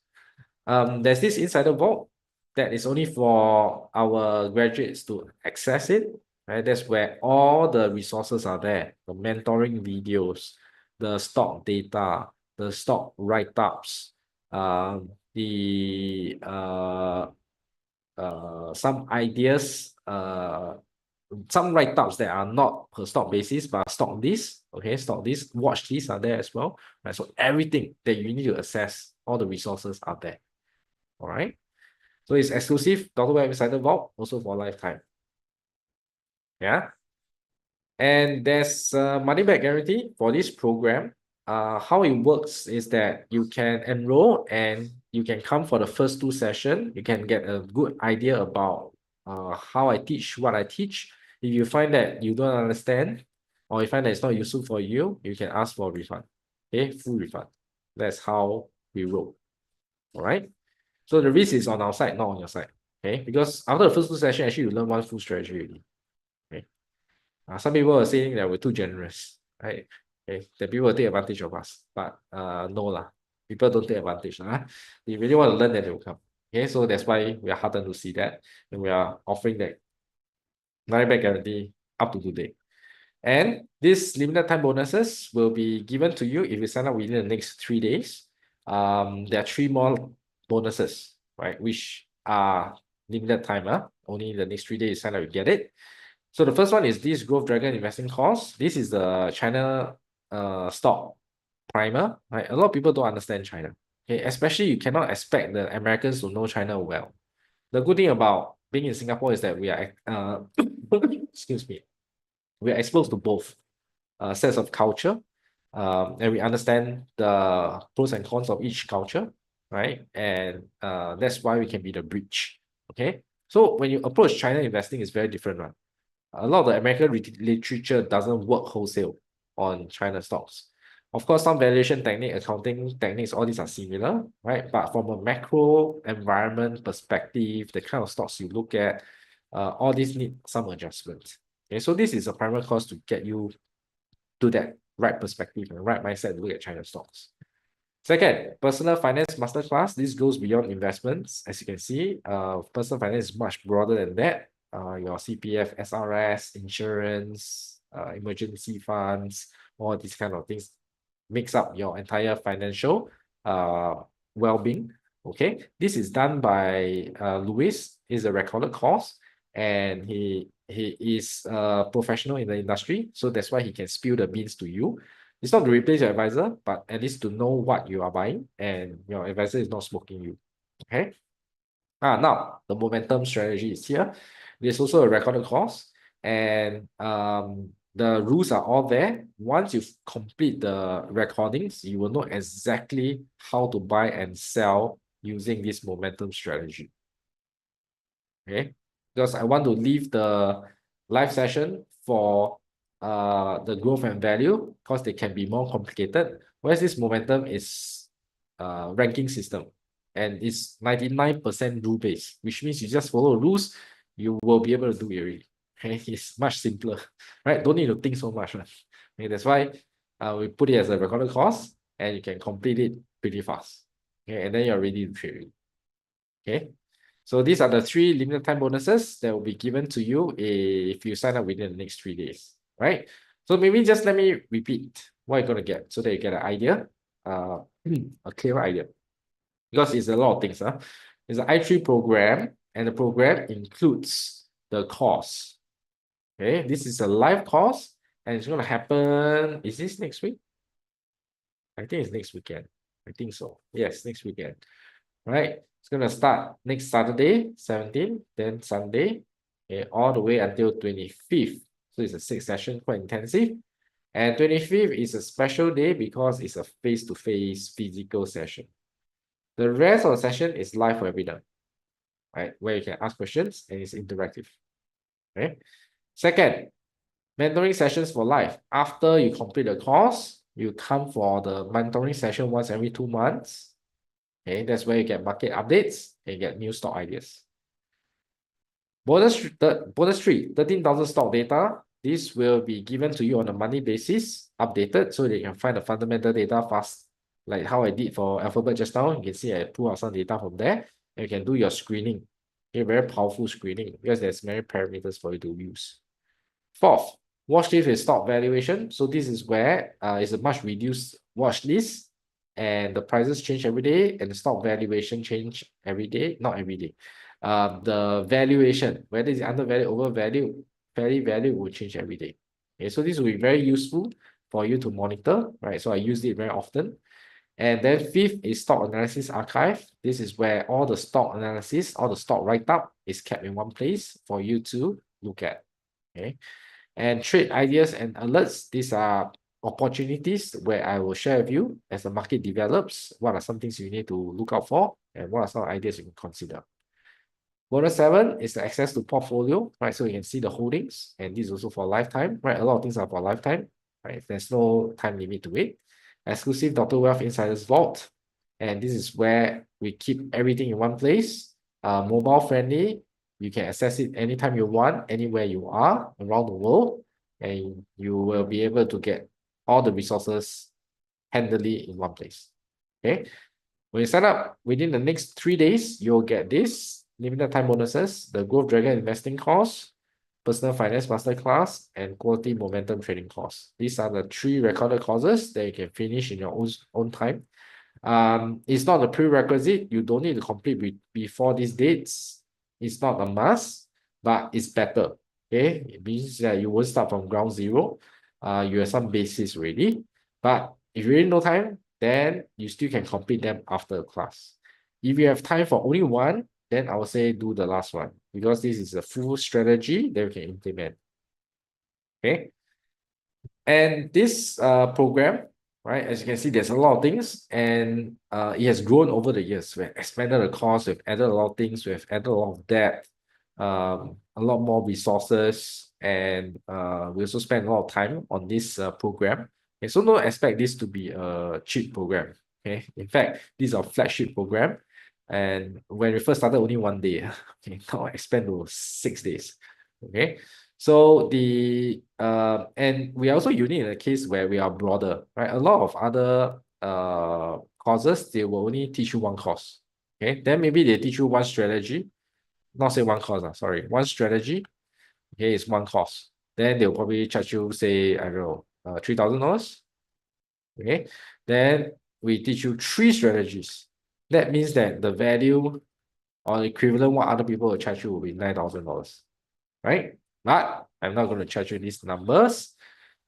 There's this insider vault that is only for our graduates to access it, right? That's where all the resources are there, the mentoring videos, the stock data, the stock write-ups, the some ideas, some write-ups that are not per stock basis, but stock this, okay, stock this, watch these are there as well, right? So everything that you need to access, all the resources are there. All right. So it's exclusive Dr. Web Insider Vault, also for lifetime. Yeah. And there's a money back guarantee for this program. How it works is that you can enroll and you can come for the first 2 sessions. You can get a good idea about how I teach, what I teach. If you find that you don't understand, or you find that it's not useful for you, you can ask for a refund. Okay, full refund. That's how we roll. All right. So the risk is on our side, not on your side. Okay, because after the first 2 sessions, actually you learn one full strategy already. Okay. Some people are saying that we're too generous, right? Okay, that people will take advantage of us, but no lah. People don't take advantage. They really want to learn, that they will come. Okay, so that's why we are heartened to see that, and we are offering that money back guarantee up to today. And these limited time bonuses will be given to you if you sign up within the next 3 days. There are 3 more bonuses, right? Which are limited time. Only the next 3 days you sign up, you get it. So the first one is this Growth Dragon investing course. This is the China stock primer, right? A lot of people don't understand China. Okay, especially you cannot expect the Americans to know China well. The good thing about being in Singapore is that we are excuse me, we are exposed to both sets of culture, and we understand the pros and cons of each culture, right? And that's why we can be the bridge. Okay, so when you approach China investing, it's very different, right? A lot of the American literature doesn't work wholesale on China stocks. Of course, some valuation technique, accounting techniques, all these are similar, right? But from a macro environment perspective, the kind of stocks you look at, all these need some adjustment. Okay, so this is a primary course to get you to that right perspective and right mindset to look at China stocks. Second, personal finance masterclass. This goes beyond investments. As you can see, personal finance is much broader than that. Your CPF, SRS, insurance, emergency funds, all these kind of things makes up your entire financial well-being. Okay, this is done by Louis. Is a recorded course, and he is a professional in the industry, so that's why he can spill the beans to you. It's not to replace your advisor, but at least to know what you are buying and your advisor is not smoking you. Okay. Now the momentum strategy is here. There's also a recorded course, and the rules are all there. Once you complete the recordings, you will know exactly how to buy and sell using this momentum strategy. Okay, because I want to leave the live session for the growth and value because they can be more complicated, whereas this momentum is ranking system and it's 99% rule based, which means you just follow rules, you will be able to do it already. Okay, it's much simpler, right? Don't need to think so much, right? Okay, that's why we put it as a recorded course and you can complete it pretty fast. Okay, and then you're ready to trade. Okay. So these are the 3 limited time bonuses that will be given to you if you sign up within the next 3 days, right? So maybe just let me repeat what you're going to get so that you get an idea, a clearer idea. Because it's a lot of things. It's an I3 program, and the program includes the course. Okay, this is a live course, and it's going to happen. Is this next week? I think it's next weekend. I think so. Yes, next weekend. Right? It's going to start next Saturday, 17th, then Sunday, okay, all the way until 25th. So it's a 6 session, quite intensive. And 25th is a special day because it's a face-to-face physical session. The rest of the session is live webinar, right? Where you can ask questions and it's interactive. Okay. Second, mentoring sessions for life. After you complete the course, you come for the mentoring session once every 2 months. Okay, that's where you get market updates and get new stock ideas. Bonus 3, 13,000 stock data. This will be given to you on a monthly basis, updated, so that you can find the fundamental data fast, like how I did for Alphabet just now. You can see I pull out some data from there, and you can do your screening. Okay, very powerful screening because there's many parameters for you to use. Fourth, watch list with stock valuation. So this is where it's a much reduced watch list, and the prices change every day, and the stock valuation change every day, not every day. The valuation, whether it's undervalued, overvalued, fairly valued, will change every day. Okay, so this will be very useful for you to monitor, right? So I use it very often. And then fifth is stock analysis archive. This is where all the stock analysis, all the stock write-up is kept in one place for you to look at. Okay. And trade ideas and alerts, these are opportunities where I will share with you as the market develops, what are some things you need to look out for, and what are some ideas you can consider. Bonus 7 is the access to portfolio, right? So you can see the holdings, and this is also for lifetime, right? A lot of things are for lifetime, right? There's no time limit to it. Exclusive Dr. Wealth Insiders Vault, and this is where we keep everything in one place. Mobile friendly, you can access it anytime you want, anywhere you are around the world, and you will be able to get all the resources handily in one place. Okay. When you sign up within the next 3 days, you'll get this limited time bonuses, the Growth Dragon investing course, Personal Finance Masterclass, and Quality Momentum Trading course. These are the 3 recorded courses that you can finish in your own time. It's not a prerequisite. You don't need to complete before these dates. It's not a must, but it's better. Okay, it means that you won't start from ground zero. You have some basis already. But if you really no time, then you still can complete them after the class. If you have time for only one, then I would say do the last one, because this is a full strategy that you can implement. Okay. And this program, right, as you can see, there's a lot of things, and it has grown over the years. We've expanded the cost, we've added a lot of things, we've added a lot of depth, a lot more resources, and we also spend a lot of time on this program. Okay, so don't expect this to be a cheap program. Okay, in fact, this is our flagship program. And when we first started, only 1 day. Okay, now expand to 6 days. Okay. So and we are also unique in a case where we are broader, right? A lot of other courses, they will only teach you one course. Okay, then maybe they teach you one strategy, not say one course, sorry, one strategy. Okay, it's one course. Then they'll probably charge you, say, I don't know, $3,000. Okay, then we teach you 3 strategies. That means that the value or equivalent what other people will charge you will be $9,000, right? But I'm not going to charge you these numbers.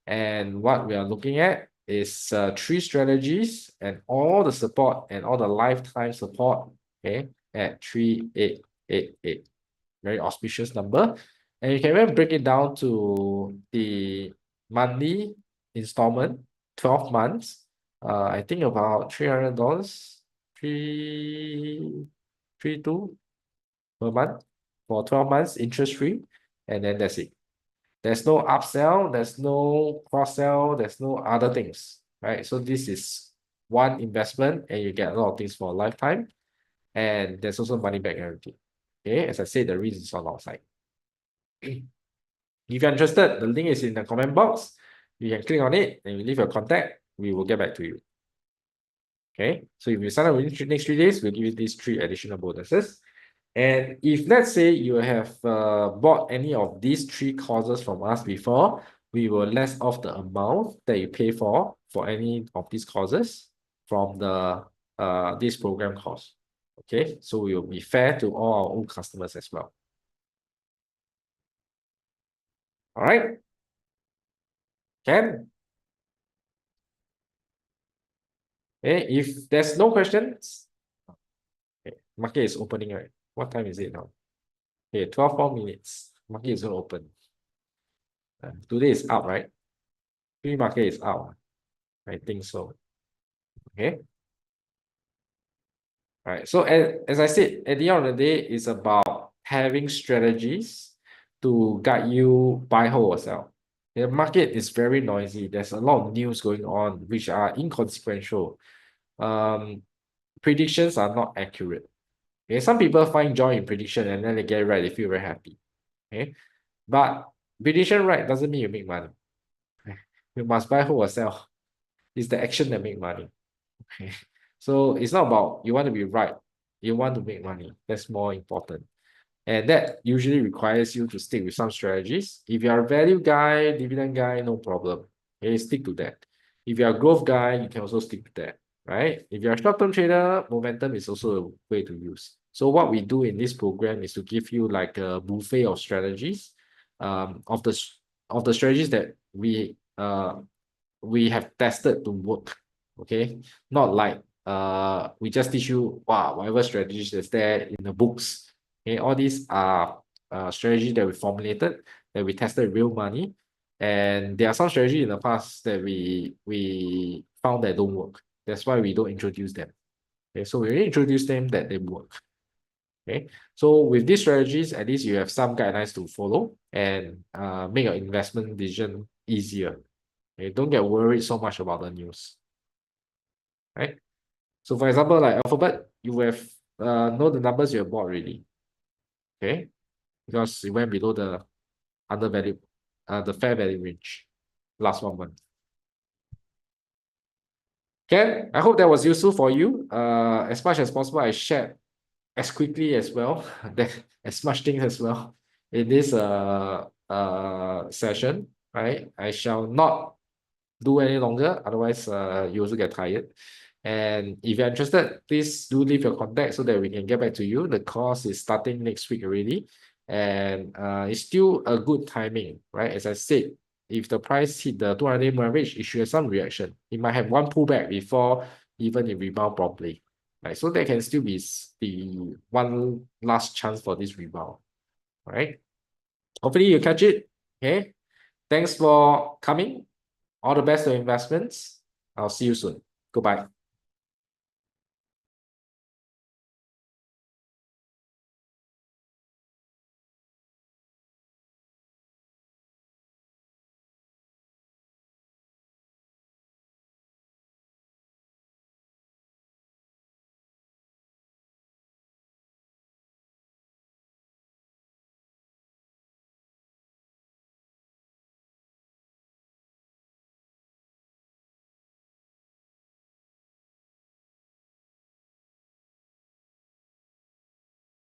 And what we are looking at is 3 strategies and all the support and all the lifetime support, okay, at 3,888. Very auspicious number. And you can even break it down to the monthly installment, 12 months. I think about $300, 332 per month for 12 months interest free, and then that's it. There's no upsell, there's no cross-sell, there's no other things, right? So this is one investment and you get a lot of things for a lifetime, and there's also money back guarantee. Okay, as I said, the risk is on our side. If you're interested, the link is in the comment box. You can click on it and you leave your contact. We will get back to you. Okay, so if you sign up within the next 3 days, we'll give you these 3 additional bonuses. And if let's say you have bought any of these 3 courses from us before, we will less off the amount that you pay for any of these courses from the this program cost. Okay, so we will be fair to all our own customers as well. All right, Ken. Okay, if there's no questions, okay, market is opening, right? What time is it now? Okay, 12 more minutes. Market is going to open. Today is up, right? Pre-market is out. I think so. Okay. All right. So as I said, at the end of the day, it's about having strategies to guide you buy, hold, or sell. The market is very noisy. There's a lot of news going on, which are inconsequential. Predictions are not accurate. Okay. Some people find joy in prediction and then they get it right, they feel very happy. Okay. But prediction right doesn't mean you make money. You must buy, hold, or sell. It's the action that make money. Okay. So it's not about you want to be right. You want to make money. That's more important. And that usually requires you to stick with some strategies. If you are a value guy, dividend guy, no problem. Okay, stick to that. If you are a growth guy, you can also stick to that, right? If you're a short-term trader, momentum is also a way to use. So what we do in this program is to give you like a buffet of strategies, of the strategies that we have tested to work. Okay, not like we just teach you whatever strategies that's there in the books. Okay, all these are strategies that we formulated, that we tested real money, and there are some strategies in the past that we found that don't work. That's why we don't introduce them. Okay, so we introduce them that they work. Okay, so with these strategies, at least you have some guidelines to follow and make your investment decision easier. Okay, don't get worried so much about the news. Right? So for example, like Alphabet, you have know the numbers you have bought already. Okay, because it went below the undervalued, the fair value range last 1 month. Okay, I hope that was useful for you. As much as possible, I shared as quickly as well, that as much things as well in this session, right? I shall not do any longer, otherwise you also get tired. And if you're interested, please do leave your contact so that we can get back to you. The course is starting next week already, and it's still a good timing, right? As I said, if the price hit the 200-day moving average, it should have some reaction. It might have one pullback before even it rebound properly, right? So there can still be the one last chance for this rebound, right? Hopefully you catch it. Okay, thanks for coming. All the best to investments. I'll see you soon. Goodbye.